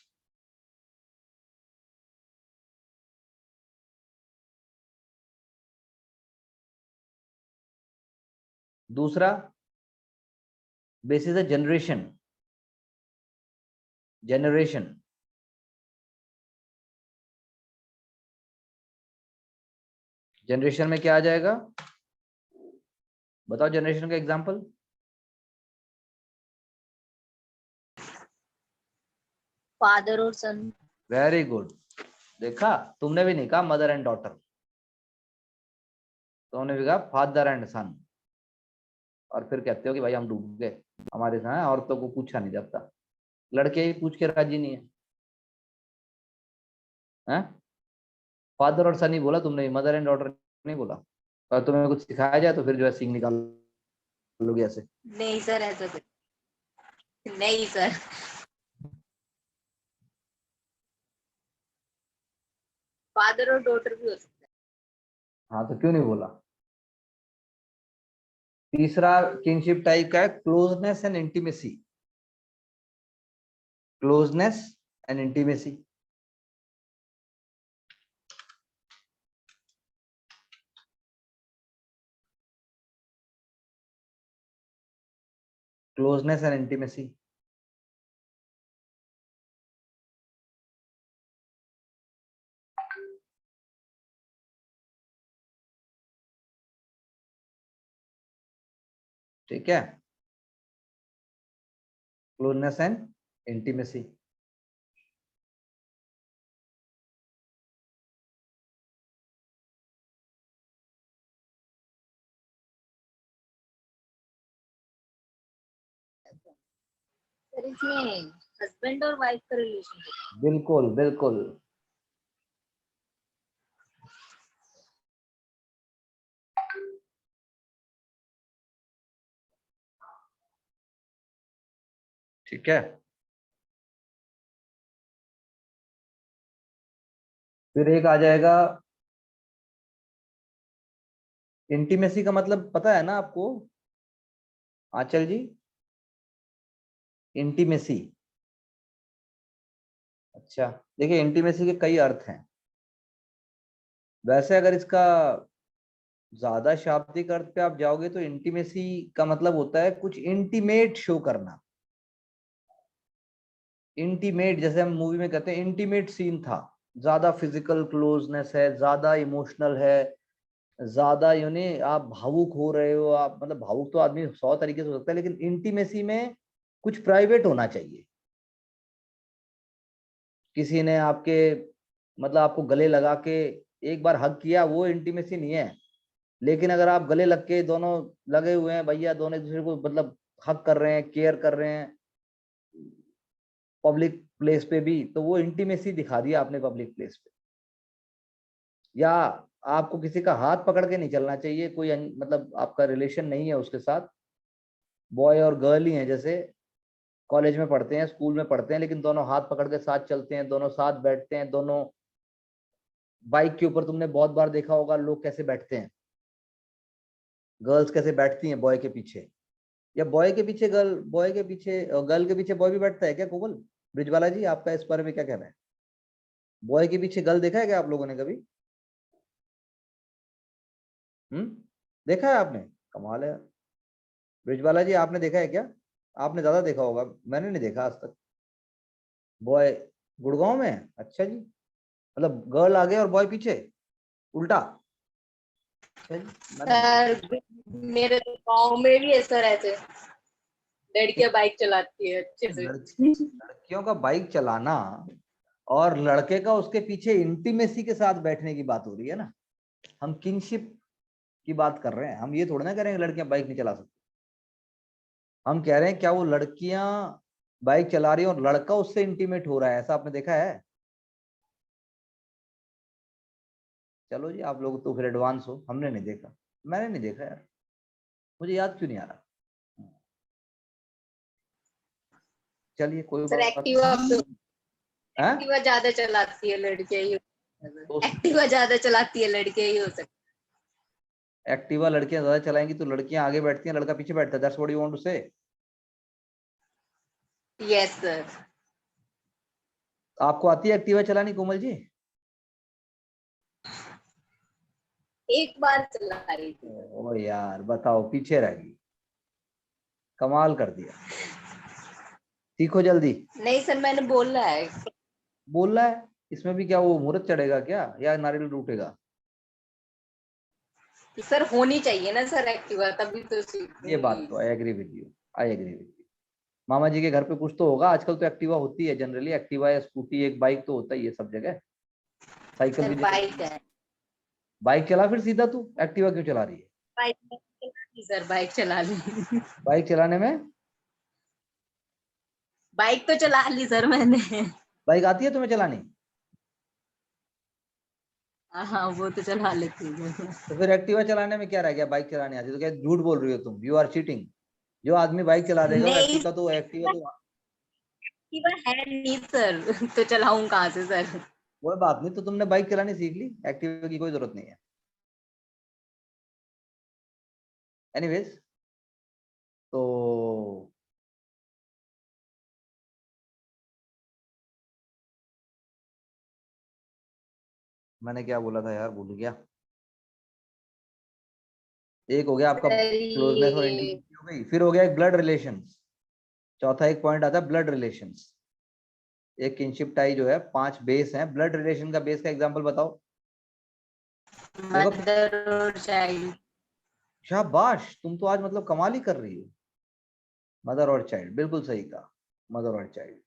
दूसरा बेसिस है जनरेशन। जनरेशन में क्या आ जाएगा? बताओ जनरेशन का एग्जांपल। फादर और सन। Very good. देखा, तुमने भी नहीं कहा मदर एंड डॉटर, तुमने भी कहा फादर एंड सन। और फिर कहते हो कि भाई हम डूब गए, हमारे साथ औरतों को पूछा नहीं जाता। लड़के ही पूछ के राजी नहीं है, हैं? फादर और सन ही बोला तुमने, मदर एंड डॉटर नहीं बोला। और तुम्हें कुछ सिखाया जाए तो फिर जो है सींग निकाल लोगे ऐसे। नहीं सर, ऐसा कुछ नहीं सर। फादर और डॉटर भी हो सकता है। हाँ, तो क्यों नहीं बोला? तीसरा किनशिप टाइप का है closeness and intimacy. Closeness and intimacy. Closeness and intimacy. ठीक है, क्लोजनेस एंड इंटीमेसी। सर इसमें हस्बैंड और वाइफ का रिलेशनशिप। बिल्कुल बिल्कुल। ठीक है, फिर एक आ जाएगा इंटीमेसी का मतलब पता है ना आपको आंचल जी? इंटीमेसी, अच्छा देखिए, इंटीमेसी के कई अर्थ हैं। वैसे अगर इसका ज्यादा शाब्दिक अर्थ पे आप जाओगे तो इंटीमेसी का मतलब होता है कुछ इंटीमेट शो करना। इंटीमेट, जैसे हम मूवी में कहते हैं इंटीमेट सीन था, ज्यादा फिजिकल क्लोजनेस है, ज्यादा इमोशनल है, ज्यादा यूनी आप भावुक हो रहे हो। आप मतलब भावुक तो आदमी 100 तरीके से हो सकता है, लेकिन इंटीमेसी में कुछ प्राइवेट होना चाहिए। किसी ने आपके मतलब आपको गले लगा के एक बार हग किया, वो इंटीमेसी नहीं है। लेकिन अगर आप गले लग के दोनों लगे हुए हैं भैया, दोनों एक दूसरे को मतलब हक कर रहे हैं, केयर कर रहे हैं पब्लिक प्लेस पे भी, तो वो इंटीमेसी दिखा दिया आपने पब्लिक प्लेस पे। या आपको किसी का हाथ पकड़ के नहीं चलना चाहिए, कोई मतलब आपका रिलेशन नहीं है उसके साथ, बॉय और गर्ल ही है, जैसे कॉलेज में पढ़ते हैं, स्कूल में पढ़ते हैं, लेकिन दोनों हाथ पकड़ के साथ चलते हैं, दोनों साथ बैठते हैं, दोनों बाइक के ऊपर तुमने बहुत बार देखा होगा लोग कैसे बैठते हैं, गर्ल्स कैसे बैठती हैं बॉय के पीछे, या बॉय के पीछे गर्ल, बॉय के पीछे गर्ल के पीछे बॉय भी बैठता है क्या कोमल? ब्रिजवाला जी आपका इस बारे में क्या कहना है? बॉय के पीछे गर्ल देखा है क्या आप लोगों ने कभी? देखा है आपने? कमाल है। ब्रिजवाला जी आपने देखा है क्या? आपने ज्यादा देखा होगा, मैंने नहीं देखा आज तक। बॉय गुड़गांव में है? अच्छा जी, मतलब गर्ल आगे और बॉय पीछे, उल्टा? अच्छा जी, सर मेरे तो गाँव में भी ऐसा रहते, लड़कियां बाइक चलाती है अच्छे से। लड़कियों का बाइक चलाना और लड़के का उसके पीछे इंटीमेसी के साथ बैठने की बात हो रही है ना, हम किनशिप की बात कर रहे हैं, हम ये थोड़ा ना कह रहे हैं लड़कियां बाइक नहीं चला सकती, हम कह रहे हैं क्या वो लड़कियां बाइक चला रही है और लड़का उससे इंटीमेट हो रहा है, ऐसा आपने देखा है? चलो जी, आप लोग तो फिर एडवांस हो, हमने नहीं देखा, मैंने नहीं देखा यार, मुझे याद क्यों नहीं आ रहा। चलिए कोई सर बात एक्टिवा नहीं। हैं? एक्टिवा ज्यादा चलाती है लड़कियां ही, तो एक्टिवा ज्यादा चलाती है लड़कियां ही हो सकती। एक्टिवा लड़कियां ज्यादा चलाएंगी तो लड़कियां आगे बैठती हैं, लड़का पीछे बैठता है, that's what you want to say? Yes sir. आपको आती है एक्टिवा चलानी कोमल जी? एक बार चला रही थी। ओ यार बताओ, पीछे रह गई, कमाल कर दिया, सीखो जल्दी। नहीं सर मैंने बोला है। बोल रहा है, इसमें भी क्या वो मुहूर्त चढ़ेगा क्या या नारियल टूटेगा? कि सर होनी चाहिए ना सर एक्टिवा, तभी तो ये बात सीखूंगी। तो I agree with you, I agree with you. मामा जी के घर पे कुछ तो होगा, आजकल तो एक्टिवा होती है जनरली, एक्टिवा या स्कूटी, एक बाइक तो होता ही है सब जगह, साइकिल सर भी नहीं बाइक होती। है। बाइक चला फिर सीधा, तू एक्टिवा क्यों चला रही है? बाइक चला ली सर, बाइक चला ली। बाइक चलाने में, बाइक तो चला ली सर मैंने। बाइक आती है तुम्हें चलानी? हाँ वो तो चला लेती हूँ। तो फिर एक्टिवा चलाने में क्या रह गया, बाइक चलाने आती है तो क्या झूठ बोल रही हो तुम, यू आर चीटिंग। जो आदमी बाइक चला देगा वो नहीं एक्टिवा तो एक्टिवा है नहीं सर, तो चलाऊं कहाँ से सर। कोई बात नहीं, तो तुमने बाइक चलानी सीख ली, एक्टिवा की कोई जरूरत नहीं है। एनीवेज, तो मैंने क्या बोला था यार, भूल गया। एक हो गया आपका सर क्लोजनेस और ये इंटीमेसी हो गई, फिर हो गया एक ब्लड रिलेशंस, चौथा एक पॉइंट आता है ब्लड रिलेशंस। एक किनशिप टाई जो है, 5 बेस हैं, ब्लड रिलेशन का बेस का एग्जांपल बताओ। देखो मदर और चाइल्ड। शाबाश, तुम तो आज मतलब कमाल ही कर रही हो। मदर और चाइल्ड, बिल्कुल सही कहा, मदर और चाइल्ड।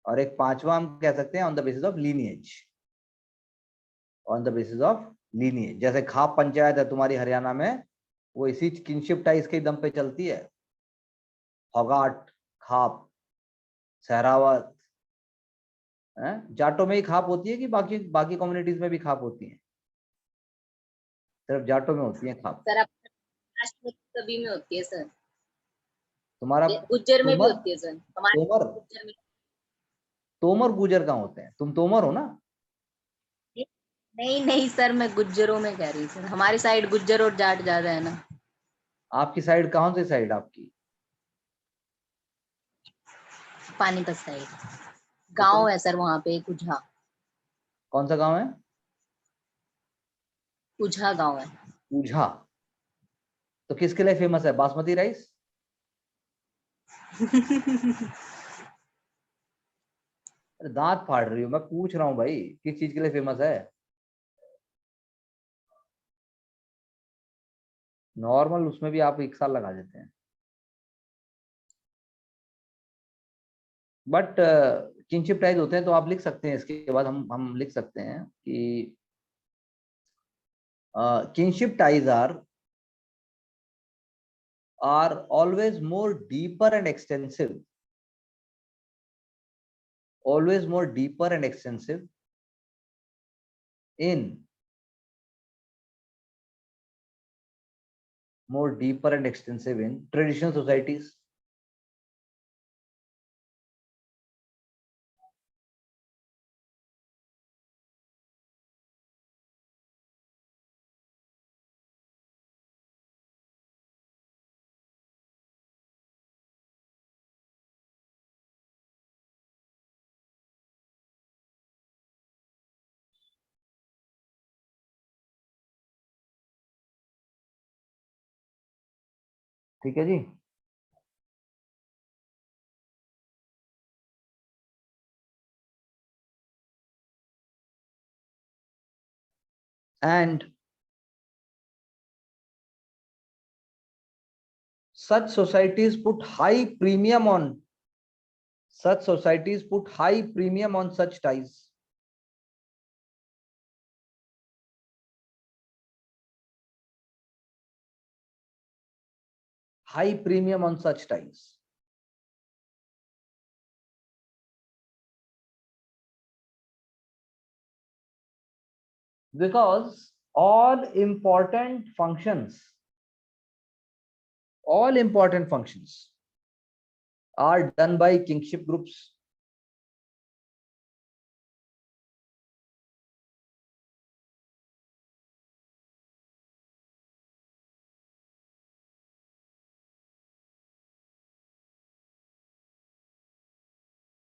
और एक पांचवा हम कह सकते हैं on the basis of lineage, on the basis of lineage, जैसे खाप पंचायत है तुम्हारी हरियाणा में, वो इसी किनशिप टाइज के दम पे चलती है। फोगाट, खाप, सहरावत, जाटों में ही खाप होती है कि बाकी बाकी कम्युनिटीज में भी खाप होती है? सिर्फ जाटों में होती है खाप। सर आप कास्ट में सभी में होती है सर, तुम्हारा गुज्जर में भी तोमर, होती है सर, हमारे तोमर, गुज्जर में। तोमर गुजर कहाँ होते हैं? तुम तोमर हो ना? नहीं नहीं सर मैं गुज्जरों में कह रही सर, हमारी साइड गुज्जर और जाट ज्यादा है ना। आपकी साइड कहाँ से साइड आपकी? पानीपत साइड तो तुम गांव है सर, वहां पे कुझा, कौन सा गांव है? कुझा गांव है। ऊझा। तो किसके लिए फेमस है, बासमती राइस? अरे दांत फाड़ रही हो, मैं पूछ रहा हूँ भाई, किस चीज के लिए फेमस है? नॉर्मल उसमें भी आप 1 साल लगा देते हैं। बट किनशिप टाइज होते हैं तो आप लिख सकते हैं, इसके बाद हम लिख सकते हैं कि kinship ties are always more deeper and extensive, always more deeper and extensive in more deeper and extensive in traditional societies. ठीक है जी. And such societies put high premium on such ties. High premium on such ties. Because all important functions are done by kingship groups.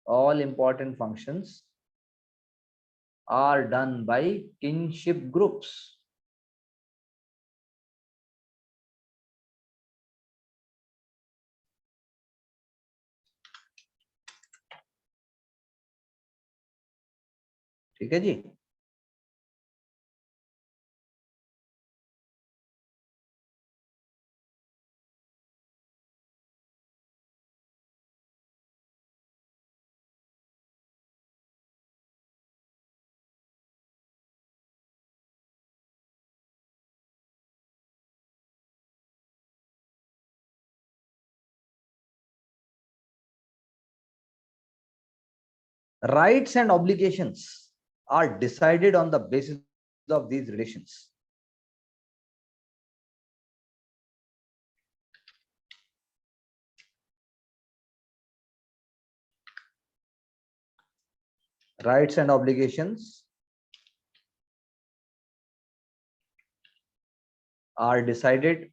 All important functions are done by kinship groups. ठीक है जी. Rights and obligations are decided on the basis of these relations. Rights and obligations are decided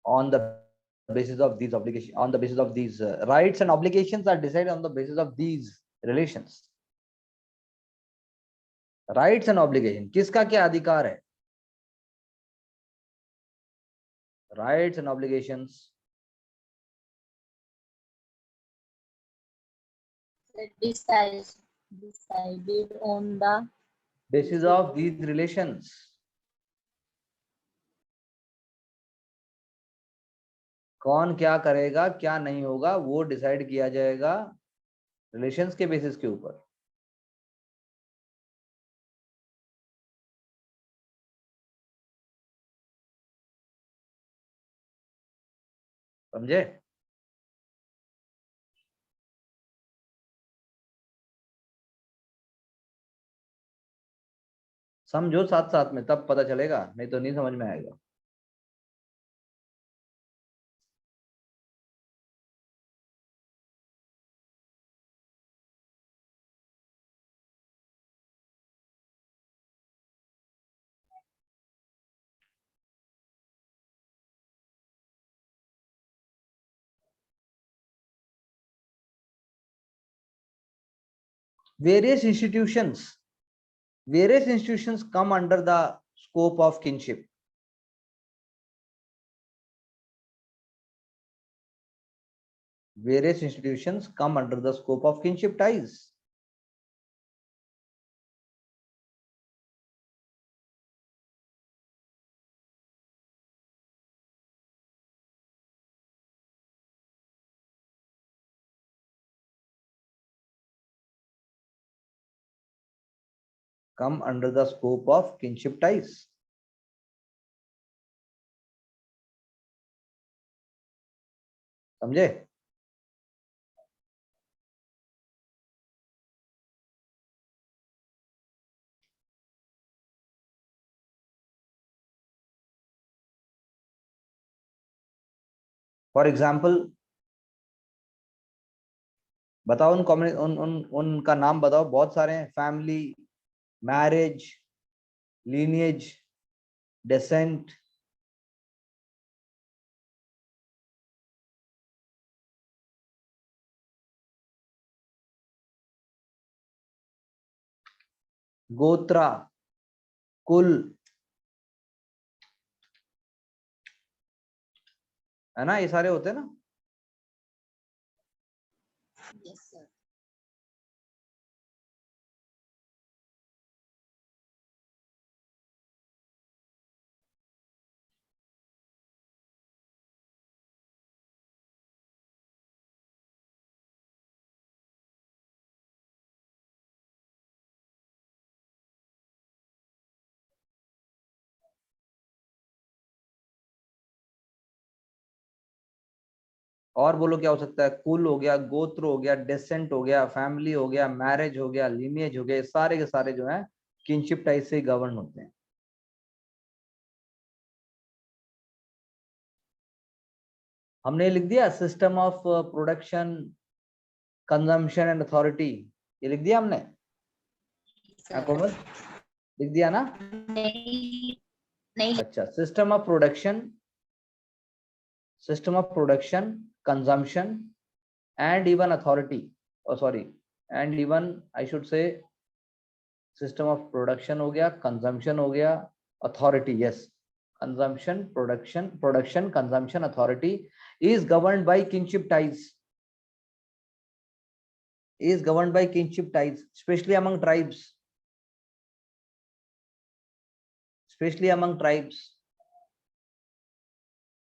on the basis of these obligations, on the basis of these rights and obligations are decided on the basis of these relations. Rights and obligation, किसका क्या अधिकार है? Rights and obligations decided on the basis of these relations. कौन क्या करेगा क्या नहीं होगा वो डिसाइड किया जाएगा रिलेशंस के बेसिस के ऊपर. समझे? समझो साथ साथ में तब पता चलेगा, नहीं तो नहीं समझ में आएगा. Various institutions come under the scope of kinship. Various institutions come under the scope of kinship ties. Come under the scope of kinship ties. समझे? फॉर एग्जाम्पल बताओ उनका नाम बताओ, बहुत सारे हैं। फैमिली, मैरिज, लीनिएज, डेसेंट, गोत्रा, कुल, है ना, ये सारे होते हैं ना। Yes sir. और बोलो क्या हो सकता है? कुल हो गया, गोत्र हो गया, डेसेंट हो गया, फैमिली हो गया, मैरिज हो गया, लीनिएज हो गया, सारे के सारे जो है किनशिप टाइप से गवर्न होते हैं। हमने लिख दिया system of production, consumption and authority, ये लिख दिया हमने। कोमल लिख दिया ना? नहीं नहीं। अच्छा, system of production, consumption and even authority, sorry, and even I should say system of production हो गया, कंजम्पशन हो गया, authority, yes, consumption, production, consumption, authority is governed by kinship ties, especially among tribes,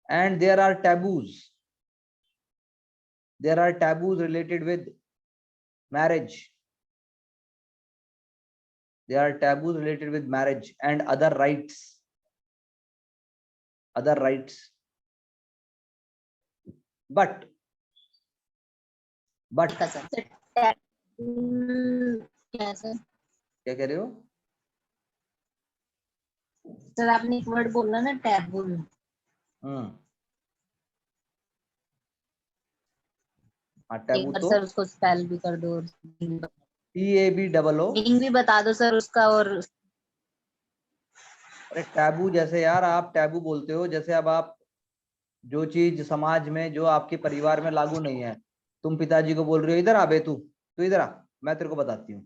and there are taboos related with marriage, and other rights, but क्या sir? क्या कह रहे हो? Sir आपने एक वर्ड बोला ना, टैबू। एक बार तो सर उसको स्पेल भी कर दो, TABOO। मीनिंग भी बता दो सर उसका। और अरे टैबू जैसे यार, आप टैबू बोलते हो जैसे अब आप जो चीज समाज में जो आपके परिवार में लागू नहीं है, तुम पिताजी को बोल रहे हो इधर आ बे, तू इधर आ, मैं तेरे को बताती हूँ,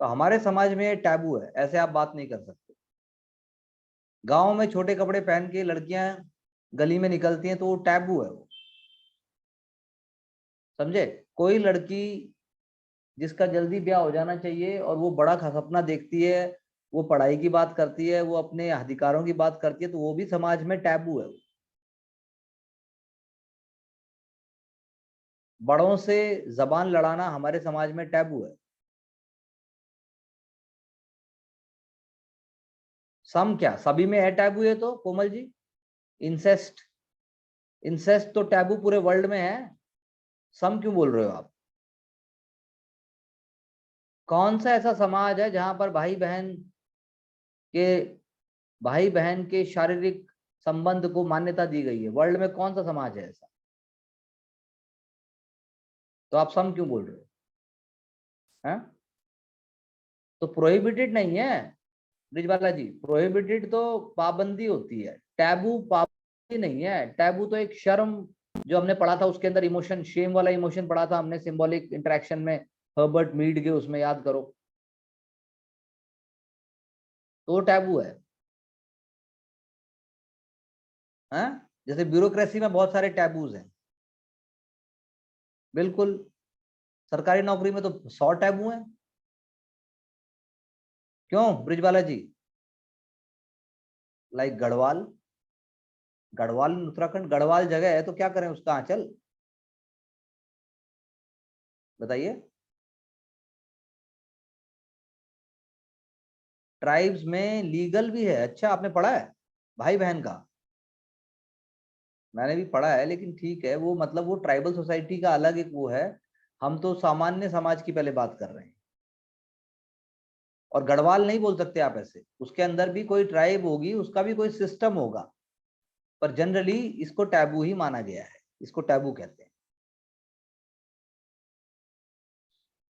तो हमारे समाज में ये टैबू है, ऐसे आप बात नहीं कर सकते। गांव में छोटे कपड़े पहन के लड़कियां गली में निकलती हैं तो वो टैबू है, वो समझे? कोई लड़की जिसका जल्दी ब्याह हो जाना चाहिए और वो बड़ा सपना देखती है, वो पढ़ाई की बात करती है, वो अपने अधिकारों की बात करती है, तो वो भी समाज में टैबू है। बड़ों से जबान लड़ाना हमारे समाज में टैबू है। सम क्या, सभी में है टैबू? ये तो कोमल जी, इंसेस्ट तो टैबू पूरे वर्ल्ड में है, सम क्यों बोल रहे हो आप? कौन सा ऐसा समाज है जहां पर के भाई बहन के शारीरिक संबंध को मान्यता दी गई है? वर्ल्ड में कौन सा समाज है ऐसा? तो आप सम क्यों बोल रहे हो? हैं? तो प्रोहिबिटेड नहीं है ब्रिजवाला जी, प्रोहिबिटेड तो पाबंदी होती है, टैबू पाबंदी नहीं है। टैबू तो एक शर्म, जो हमने पढ़ा था उसके अंदर इमोशन, शेम वाला इमोशन पढ़ा था हमने सिंबॉलिक इंटरेक्शन में, हर्बर्ट मीड के उसमें, याद करो, तो टैबू है। हैं? जैसे ब्यूरोक्रेसी में बहुत सारे टैबूज हैं, बिल्कुल, सरकारी नौकरी में तो 100 टैबू हैं। क्यों ब्रिजवाला जी? लाइक गढ़वाल, उत्तराखंड, गढ़वाल जगह है तो क्या करें उसका आंचल, बताइए? ट्राइब्स में लीगल भी है, अच्छा आपने पढ़ा है भाई बहन का? मैंने भी पढ़ा है, लेकिन ठीक है, वो मतलब वो ट्राइबल सोसाइटी का अलग एक वो है, हम तो सामान्य समाज की पहले बात कर रहे हैं। और गढ़वाल नहीं बोल सकते आप ऐसे, उसके अंदर भी कोई ट्राइब होगी, उसका भी कोई सिस्टम होगा, पर जनरली इसको टैबू ही माना गया है। इसको टैबू कहते हैं।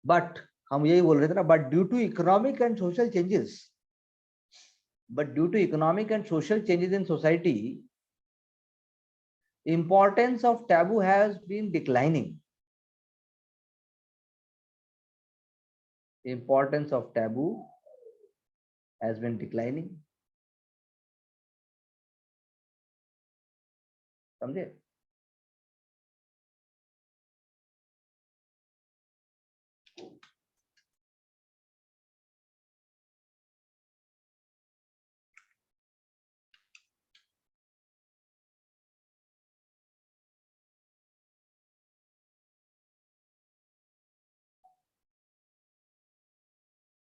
बट हम यही बोल रहे थे ना, but due to economic and social changes, but due to economic and social changes in society, importance of taboo has been declining. Importance of taboo has been declining. समझे?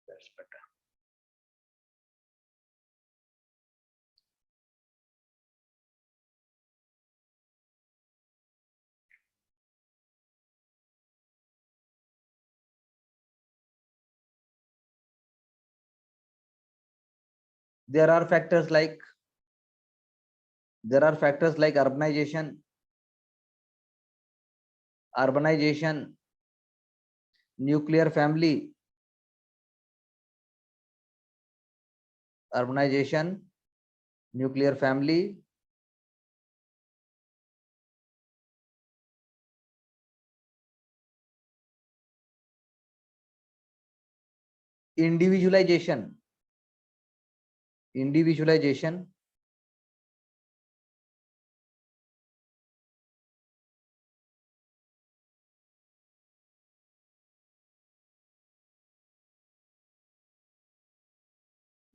That's better. There are factors like urbanization, nuclear family, urbanization, nuclear family, individualization,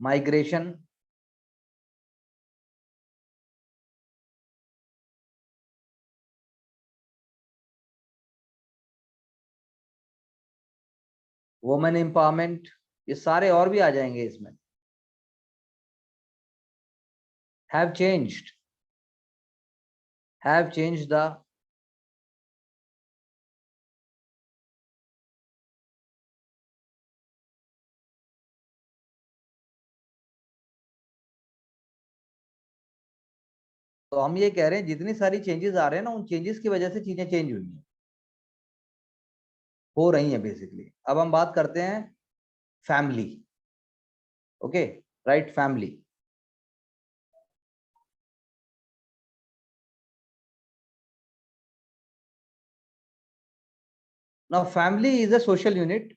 migration, women empowerment, ये सारे और भी आ जाएंगे इसमें। have changed the तो हम ये कह रहे हैं जितनी सारी चेंजेस आ रहे हैं ना, उन चेंजेस की वजह से चीजें चेंज हुई हैं, हो रही हैं बेसिकली। अब हम बात करते हैं family. Okay, right, family. Now family is a social unit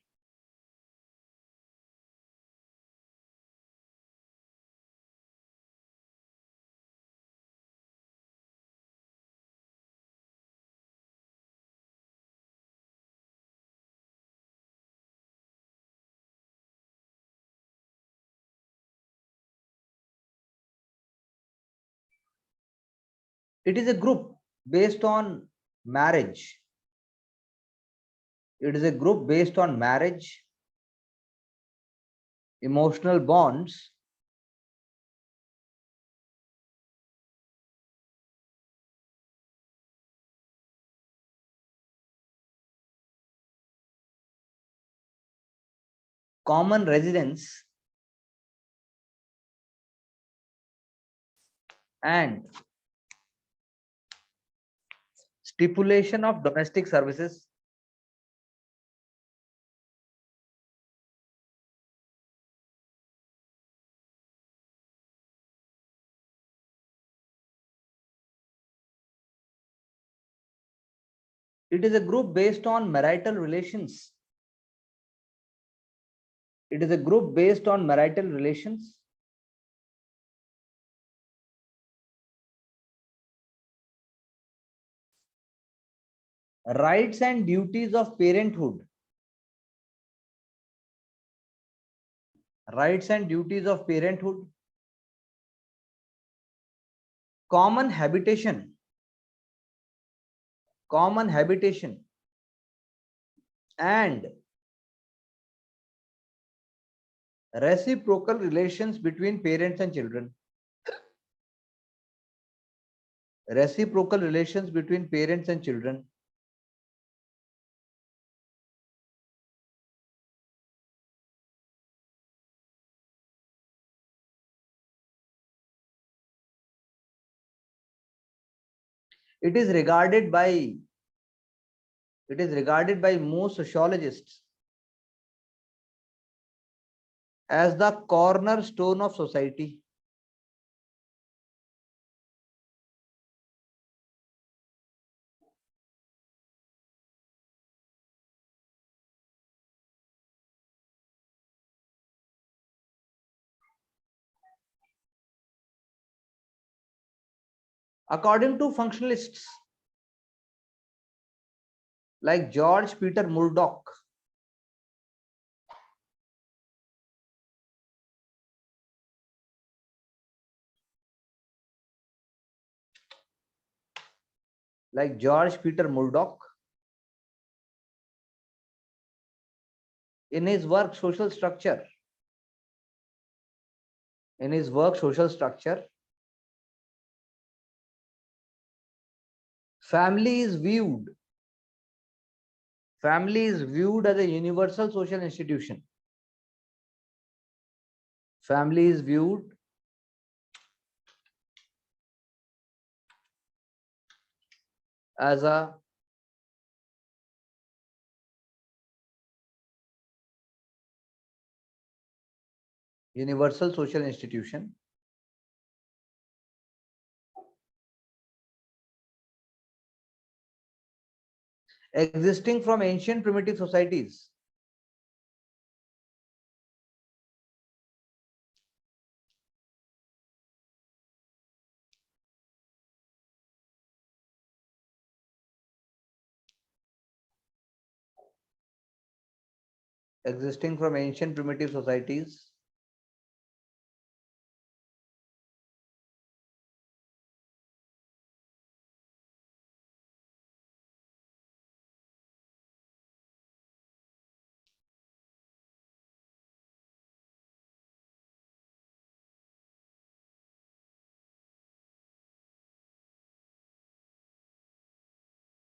it is a group based on marriage. It is a group based on marriage, emotional bonds, common residence, and stipulation of domestic services. It is a group based on marital relations. It is a group based on marital relations. Rights and duties of parenthood. Rights and duties of parenthood. Common habitation. Common habitation. And reciprocal relations between parents and children. Reciprocal relations between parents and children. It is regarded by most sociologists as the cornerstone of society. According to functionalists like George Peter Murdoch, in his work Social Structure, family is viewed as a universal social institution. Family is viewed as a universal social institution existing from ancient primitive societies. Existing from ancient primitive societies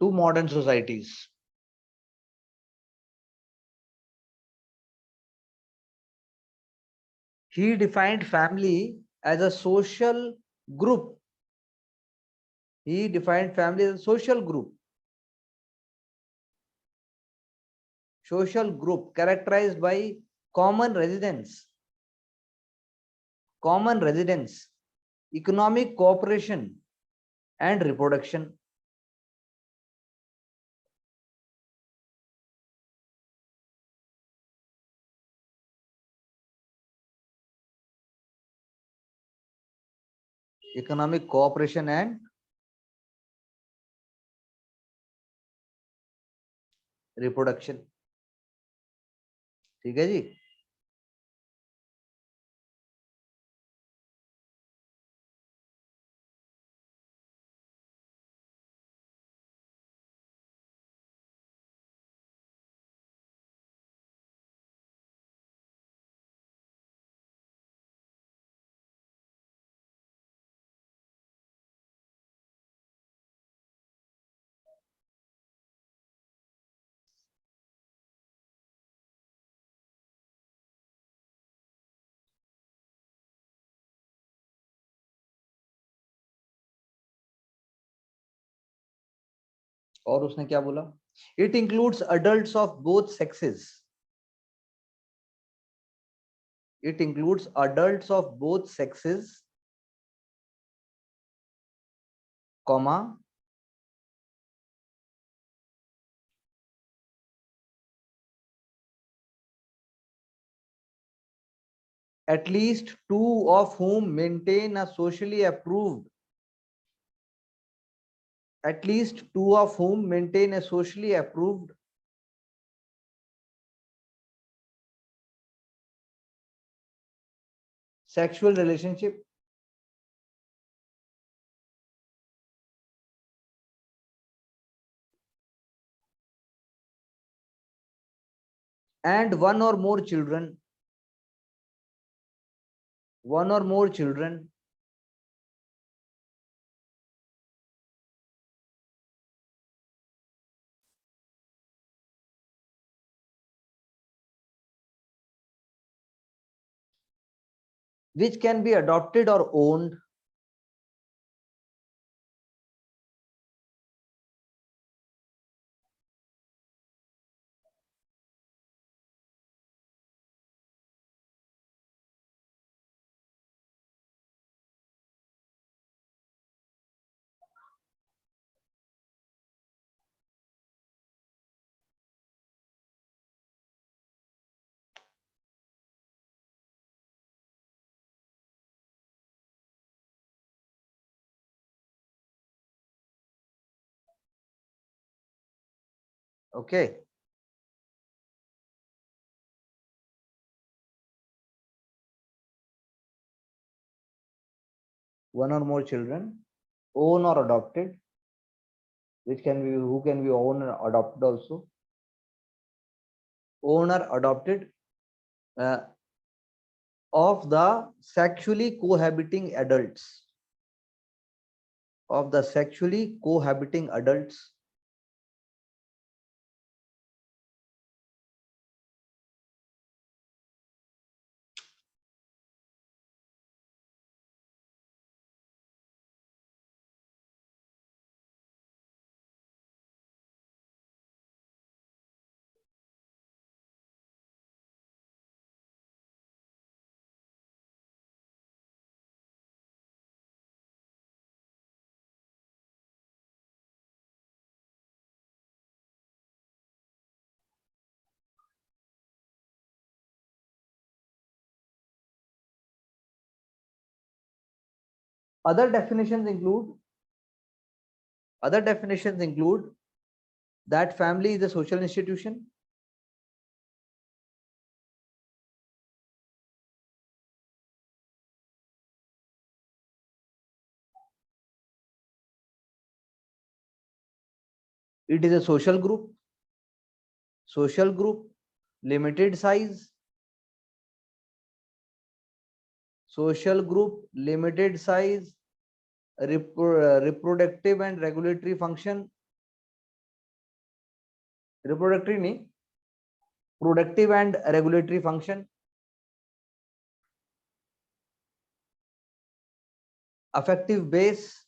to modern societies. He defined family as a social group. He defined family as a social group characterized by common residence, economic cooperation, and reproduction. Economic cooperation and reproduction. ठीक है जी. और उसने क्या बोला? It includes adults of both sexes. It includes adults of both sexes, comma, at least two of whom maintain a socially approved sexual relationship and one or more children which can be adopted or owned Okay. One or more children, own or adopted, which can be, who can be owned or adopted also. Owned or adopted of the sexually cohabiting adults. Of the sexually cohabiting adults. Other definitions include that family is a social institution. It is a social group, limited size, social group, limited size, reproductive and regulatory function, reproductive नहीं, productive and regulatory function, affective base,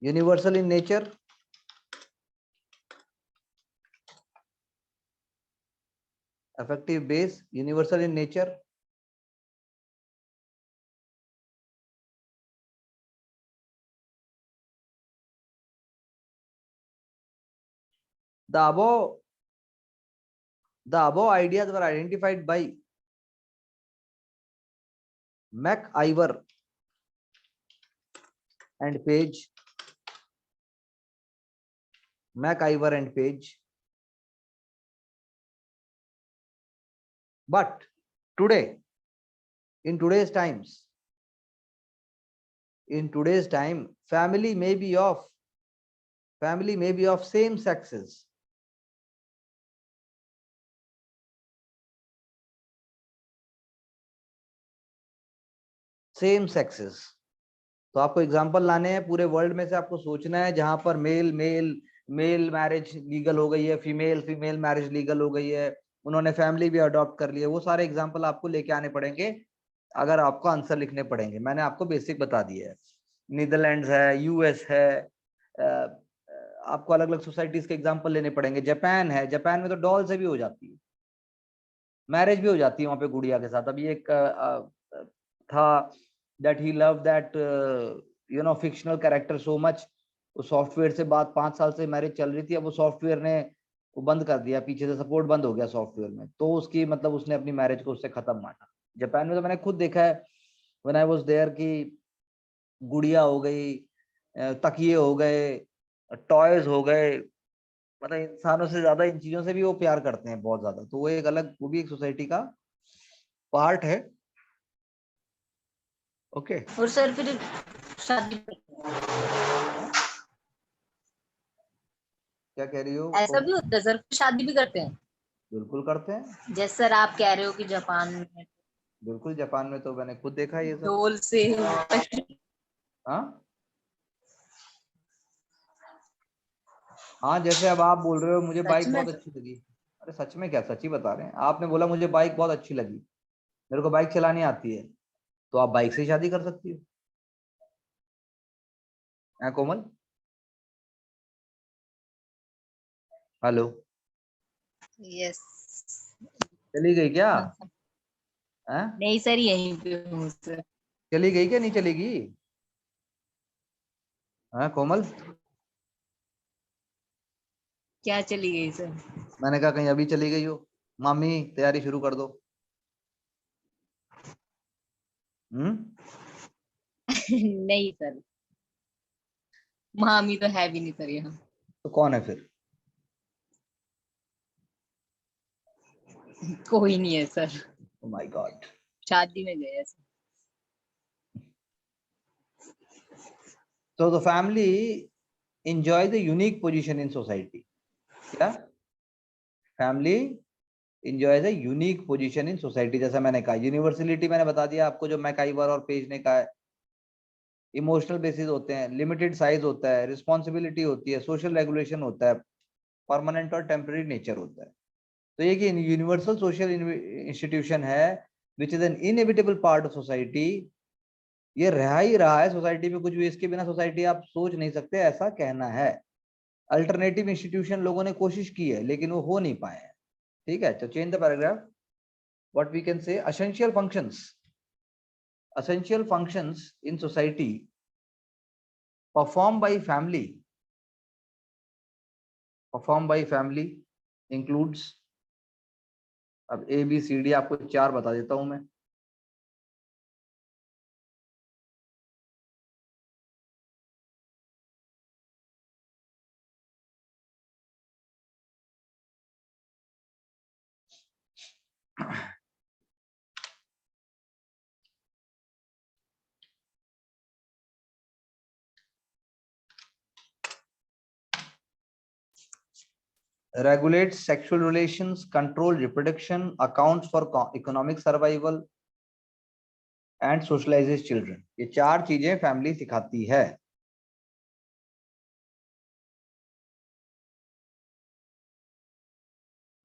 universal in nature, affective base, universal in nature. The above ideas were identified by MacIver and Page. MacIver and Page. But today, in today's time, family may be of same sexes. Same sexes. तो आपको example लाने हैं पूरे world में से, आपको सोचना है जहां पर मेल मैरिज लीगल हो गई है, फीमेल मैरिज लीगल हो गई है, उन्होंने फैमिली भी अडॉप्ट कर लिया, वो सारे एग्जांपल आपको लेके आने पड़ेंगे अगर आपको आंसर लिखने पड़ेंगे. मैंने आपको बेसिक बता दिया है. नीदरलैंड्स है, यूएस है, आपको अलग अलग सोसाइटीज के एग्जांपल लेने पड़ेंगे. जापान है, जापान में तो डॉल से भी हो जाती है, मैरिज भी हो जाती है वहां पे गुड़िया के साथ. अभी एक था that he loved that fictional character so much. उस सॉफ्टवेयर से बात 5 साल से मैरिज चल रही थी, अब वो सॉफ्टवेयर ने वो बंद कर दिया, पीछे से सपोर्ट बंद हो गया सॉफ्टवेयर में, तो उसकी मतलब उसने अपनी मैरिज को उससे खत्म माना. जापान में तो मैंने खुद देखा है व्हेन आई वाज देयर कि गुड़िया हो गई, तकिए हो गए, टॉयज हो गए, मतलब इंसानों से ज्यादा इन चीजों से भी वो प्यार करते हैं बहुत ज्यादा. तो वो एक अलग, वो भी एक सोसाइटी का पार्ट है. ओके. और सर फिर शादी क्या कह रही हो? ऐसा भी होता है सर, शादी भी करते हैं? बिल्कुल करते हैं. जैसे सर आप कह रहे हो कि जापान में, बिल्कुल जापान में तो मैंने खुद देखा ये सब. डोल से. हाँ हाँ, जैसे अब आप बोल रहे हो मुझे बाइक बहुत अच्छी लगी. अरे सच में क्या, सच ही बता रहे हैं. आपने बोला मुझे बाइक बहुत अच्छी लगी, मेरे को बाइक चलानी आती है, तो आप बाइक से ही शादी कर सकती हो. है कोमल? Hello, yes. चली गई क्या? है? नहीं सर, यहीं पे हूँ सर. चली गई क्या, नहीं चलेगी? हाँ कोमल, क्या चली गई सर? मैंने कहा कहीं अभी चली गई हो. मामी तैयारी शुरू कर दो. नहीं सर. मामी तो है भी नहीं सर यहाँ। तो कौन है फिर? कोई नहीं है सर, Oh my God. शादी में गए हैं sir. So the family enjoys a unique position in society. क्या? Family enjoys a unique position in society. जैसा मैंने कहा, यूनिवर्सलिटी मैंने बता दिया आपको, जो मैकाइवर और पेज ने कहा है। इमोशनल बेसिस होते हैं, लिमिटेड साइज होता है, रिस्पॉन्सिबिलिटी होती है, सोशल रेगुलेशन होता है, परमानेंट और टेम्पररी नेचर होता है। तो ये कि यूनिवर्सल सोशल इंस्टीट्यूशन है which is an inevitable part of society. ये रहा ही रहा है सोसाइटी में, कुछ भी इसके बिना सोसाइटी आप सोच नहीं सकते, ऐसा कहना है। अल्टरनेटिव इंस्टीट्यूशन लोगों ने कोशिश की है लेकिन वो हो नहीं पाए हैं। ठीक है, तो change the paragraph. What we can say, essential functions in society performed by family includes, अब ए बी सी डी आपको 4 बता देता हूं मैं। Regulates sexual relations, control reproduction, accounts for economic survival and socializes children। ये 4 चीजें family सिखाती है।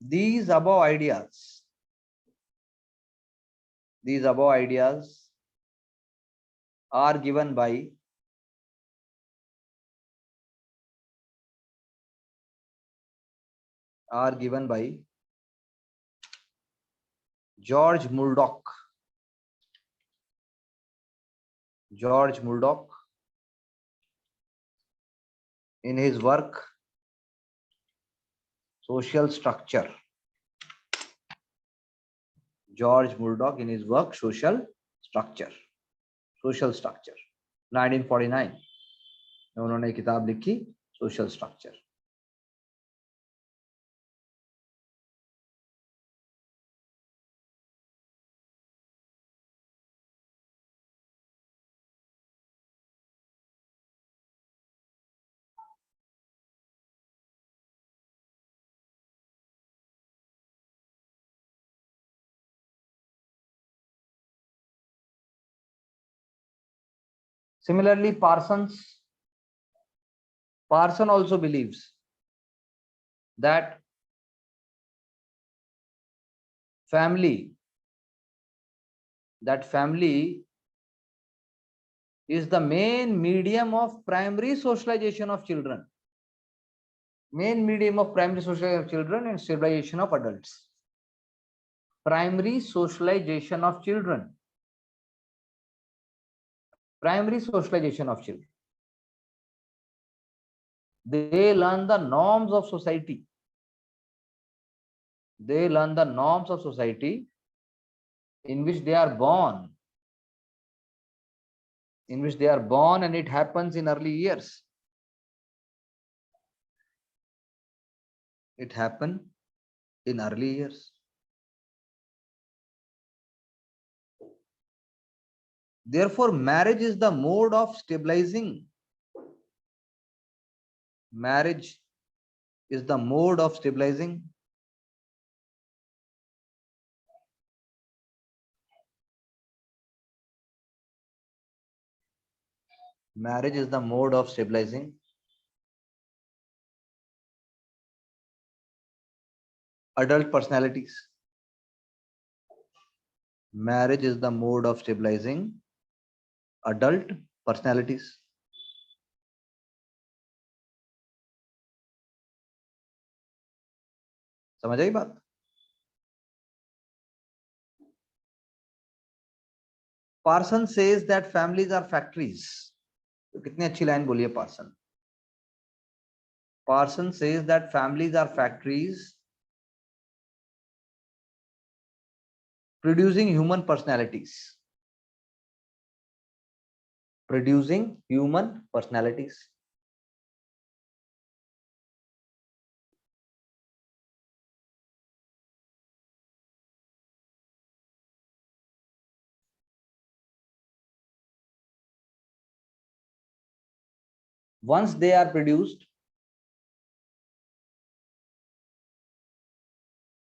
These above ideas are given by George Murdoch in his work Social Structure। George Murdoch in his work Social Structure 1949 में उन्होंने किताब लिखी social structure. Similarly, Parson also believes that family is the main medium of primary socialization of children, and civilization of adults. Primary socialization of children. They learn the norms of society. In which they are born. And it happens in early years. Therefore, marriage is the mode of stabilizing. Marriage is the mode of stabilizing. Marriage is the mode of stabilizing adult personalities. Marriage is the mode of stabilizing adult personalities. समझ आई बात? Parson says that families are factories. तो कितनी अच्छी line बोली है person. Parson says that families are factories producing human personalities. once they are produced,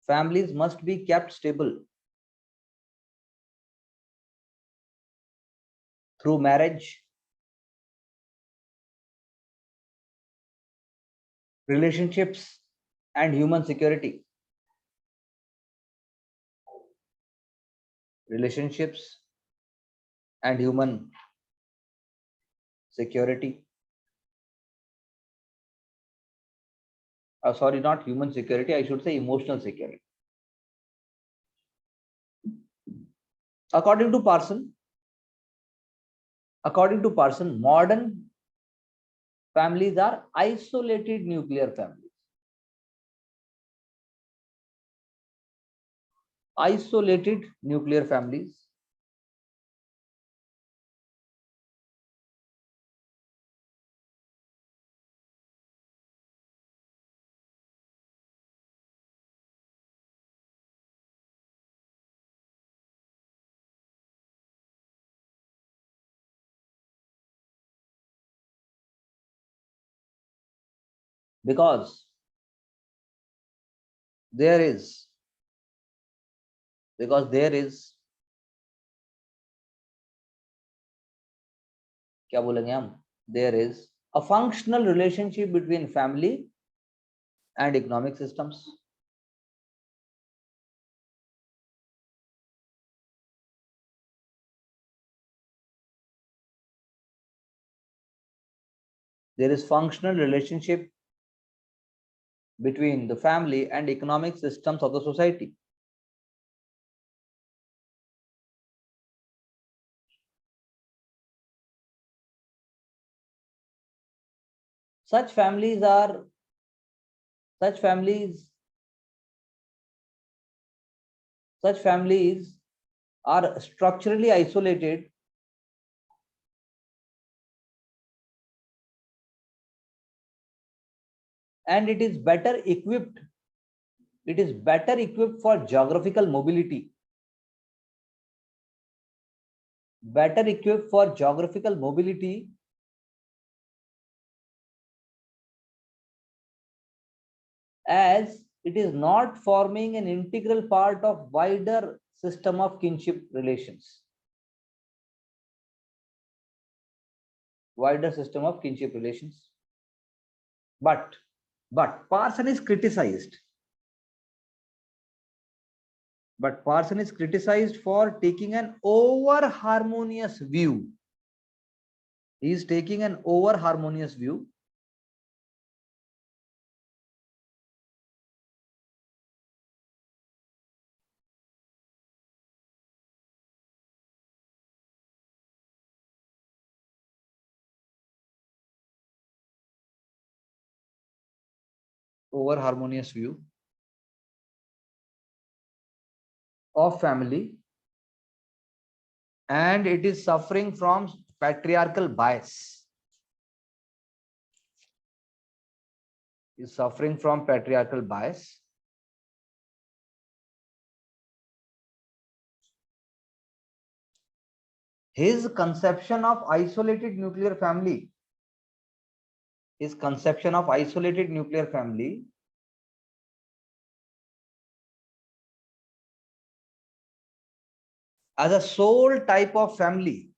families must be kept stable through marriage, relationships, and human security. Relationships and human security. Sorry, not human security, I should say emotional security. According to Parson, modern families are isolated nuclear families. Isolated nuclear families. Because there is क्या बोलेंगे हम, there is a functional relationship between family and economic systems. There is functional relationship between the family and economic systems of the society. Such families are structurally isolated and it is better equipped for geographical mobility. Better equipped for geographical mobility as it is not forming an integral part of wider system of kinship relations. Wider system of kinship relations. But Parson is criticized. But Parson is criticized for taking an over harmonious view. He is taking an over harmonious view. Over harmonious view of family, and it is suffering from patriarchal bias. Is suffering from patriarchal bias. His conception of isolated nuclear family, as a sole type of family,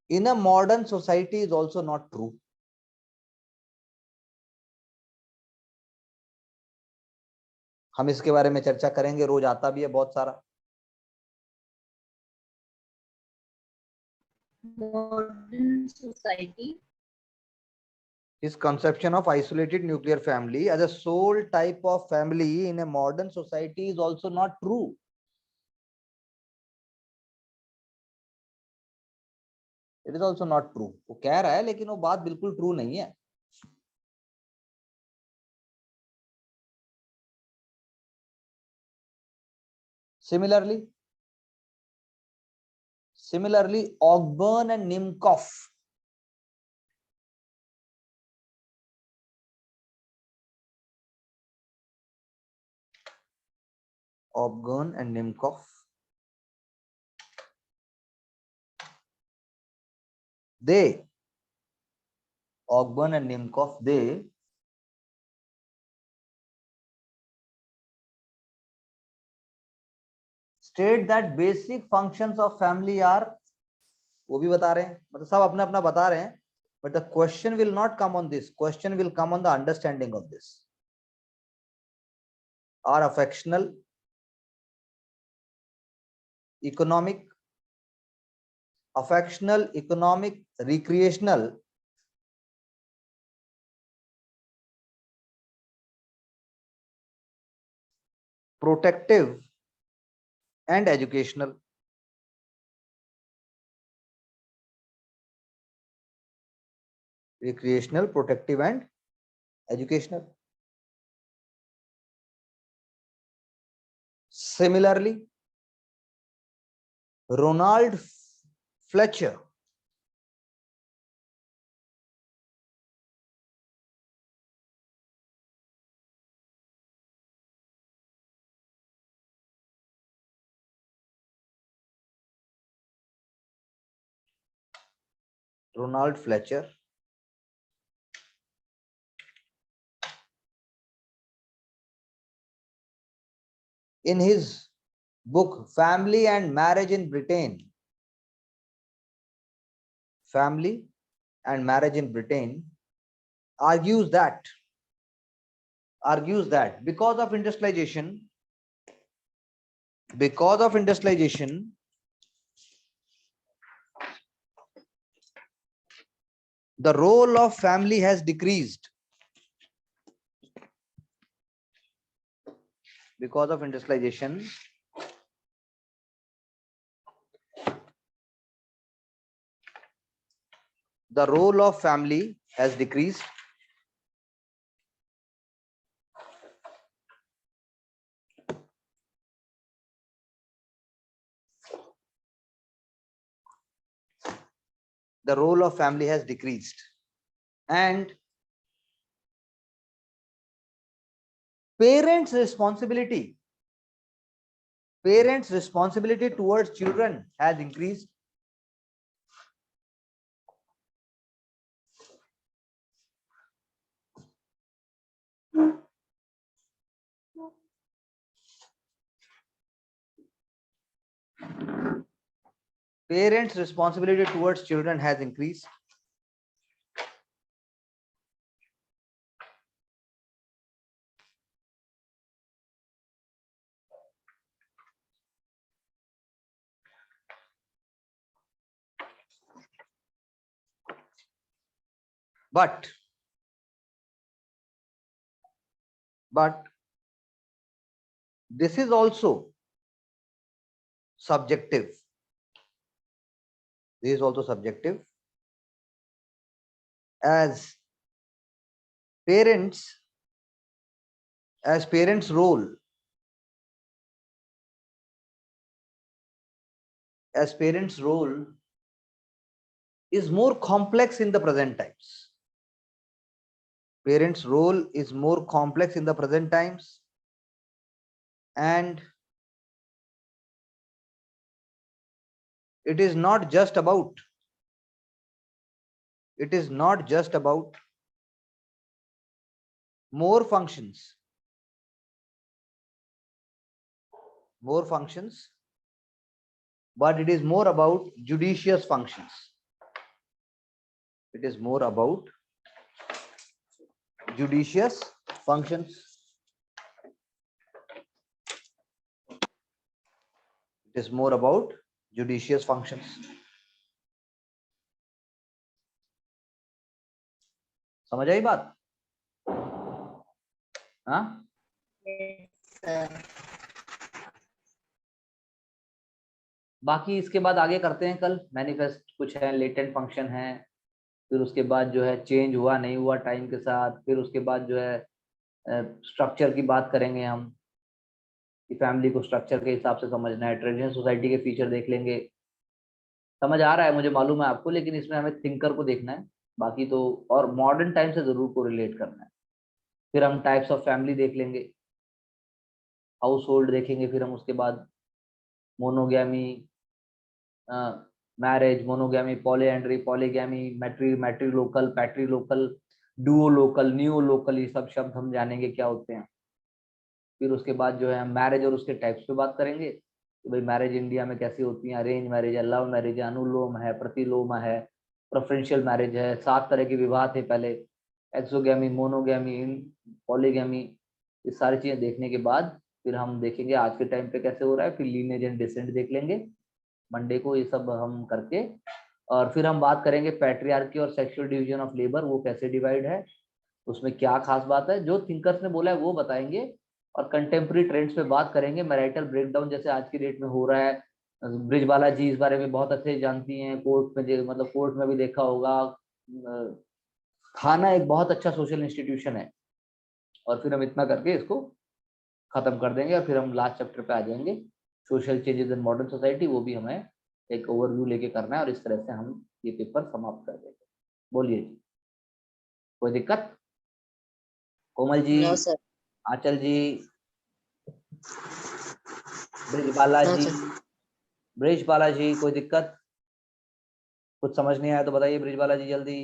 in a modern society is also not true. हम इसके बारे में चर्चा करेंगे, रोज आता भी है बहुत सारा. Modern society. His conception of isolated nuclear family as a sole type of family in a modern society is also not true. It is also not true. वो कह रहा है लेकिन वो बात बिल्कुल ट्रू नहीं है. Similarly, Ogburn and Nimkoff they, Ogburn and Nimkoff, they state that basic functions of family are, वो भी बता रहे हैं, मतलब सब अपना अपना बता रहे हैं, but the question will not come on this, question will come on the understanding of this. Are affectional, economic, recreational, protective and educational. Recreational, protective and educational. Similarly, Ronald Fletcher in his book Family and Marriage in Britain, argues that because of industrialization, the role of family has decreased. Because of industrialization, the role of family has decreased. The role of family has decreased, and parents' responsibility towards children has increased. Parents' responsibility towards children has increased. But this is also subjective. As parents' role is more complex in the present times. Parents' role is more complex in the present times, and it is not just about more functions, but it is more about judicious functions. It is more about judicious functions. It is more about judicious functions. समझ आई बात? हाँ? बाकी इसके बाद आगे करते हैं कल। मैनिफेस्ट कुछ है, लेटेंट फंक्शन है, फिर उसके बाद जो है चेंज हुआ नहीं हुआ टाइम के साथ, फिर उसके बाद जो है स्ट्रक्चर की बात करेंगे हम कि फैमिली को स्ट्रक्चर के हिसाब से समझना है। ट्रेडिशनल सोसाइटी के फीचर देख लेंगे। समझ आ रहा है मुझे, मालूम है आपको, लेकिन इसमें हमें थिंकर को देखना है, बाकी तो और मॉडर्न टाइम से जरूर को रिलेट करना है। फिर हम टाइप्स ऑफ फैमिली देख लेंगे, हाउस होल्ड देखेंगे, फिर हम उसके बाद monogamy, marriage, monogamy, polyandry, polygamy, matrilocal, patrilocal, duolocal, neolocal, ये सब शब्द हम जानेंगे क्या होते हैं। फिर उसके बाद जो है हम मैरिज और उसके टाइप्स पे बात करेंगे कि भाई मैरिज इंडिया में कैसी होती है, अरेंज मैरिज है, लव मैरिज है, अनुलोम है, प्रतिलोम है, प्रेफरेंशियल मैरिज है, 7 तरह के विवाह थे पहले, एक्सोगैमी, मोनोगैमी, पॉलीगैमी, ये सारी चीजें देखने के बाद फिर हम देखेंगे आज के टाइम पे कैसे हो रहा है। फिर लीनेज एंड डिसेंट देख लेंगे मंडे को, ये सब हम करके। और फिर हम बात करेंगे पैट्रियार्की और सेक्सुअल डिवीजन ऑफ लेबर, वो कैसे डिवाइड है, उसमें क्या खास बात है, जो थिंकर्स ने बोला है वो बताएंगे। और कंटेम्प्रेरी ट्रेंड्स पे बात करेंगे, मैरिटल ब्रेकडाउन जैसे आज की डेट में हो रहा है। ब्रिजबाला जी इस बारे में बहुत अच्छे जानती हैं, कोर्ट में मतलब कोर्ट में भी देखा होगा। थाना एक बहुत अच्छा सोशल इंस्टीट्यूशन है। और फिर हम इतना करके इसको खत्म कर देंगे और फिर हम लास्ट चैप्टर पे आ जाएंगे, social changes in modern society, वो भी हमें एक ओवरव्यू लेके करना है और इस तरह से हम ये पेपर समाप्त कर देंगे। बोलिए जी, कोई दिक्कत? Komal ji, no sir. आंचल जी, ब्रिजबाला नो जी, सर। ब्रिजबाला जी, कोई दिक्कत? कुछ समझ नहीं आया तो बताइए ब्रिजबाला जी जल्दी।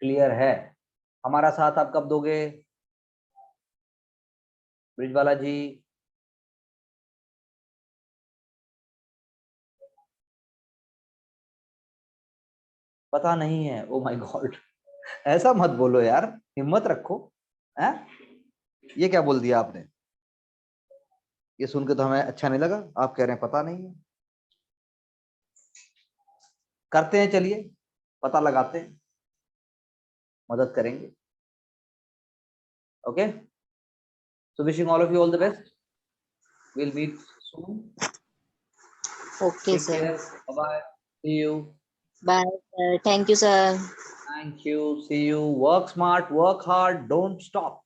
क्लियर है? हमारा साथ आप कब दोगे ब्रिजबाला जी? पता नहीं है? ओ माय गॉड, ऐसा मत बोलो यार, हिम्मत रखो। हैं? ये क्या बोल दिया आपने? ये सुन के तो हमें अच्छा नहीं लगा, आप कह रहे हैं पता नहीं है। करते हैं, चलिए पता लगाते हैं, मदद करेंगे। Okay, so wishing all of you all the best, will meet soon, okay take sir. Care, bye bye, see you. Bye sir, thank you sir. Thank you, see you, work smart, work hard, don't stop,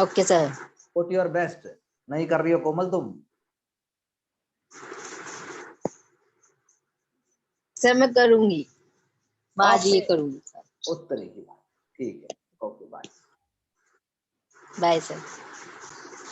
okay sir. Put your best. नहीं कर रही हो कोमल तुम? Sir मैं करूंगी, मैं आज ये ओके, करूंगी सर। उस तरह की बात, ठीक है, ओके बाय। Bye sir.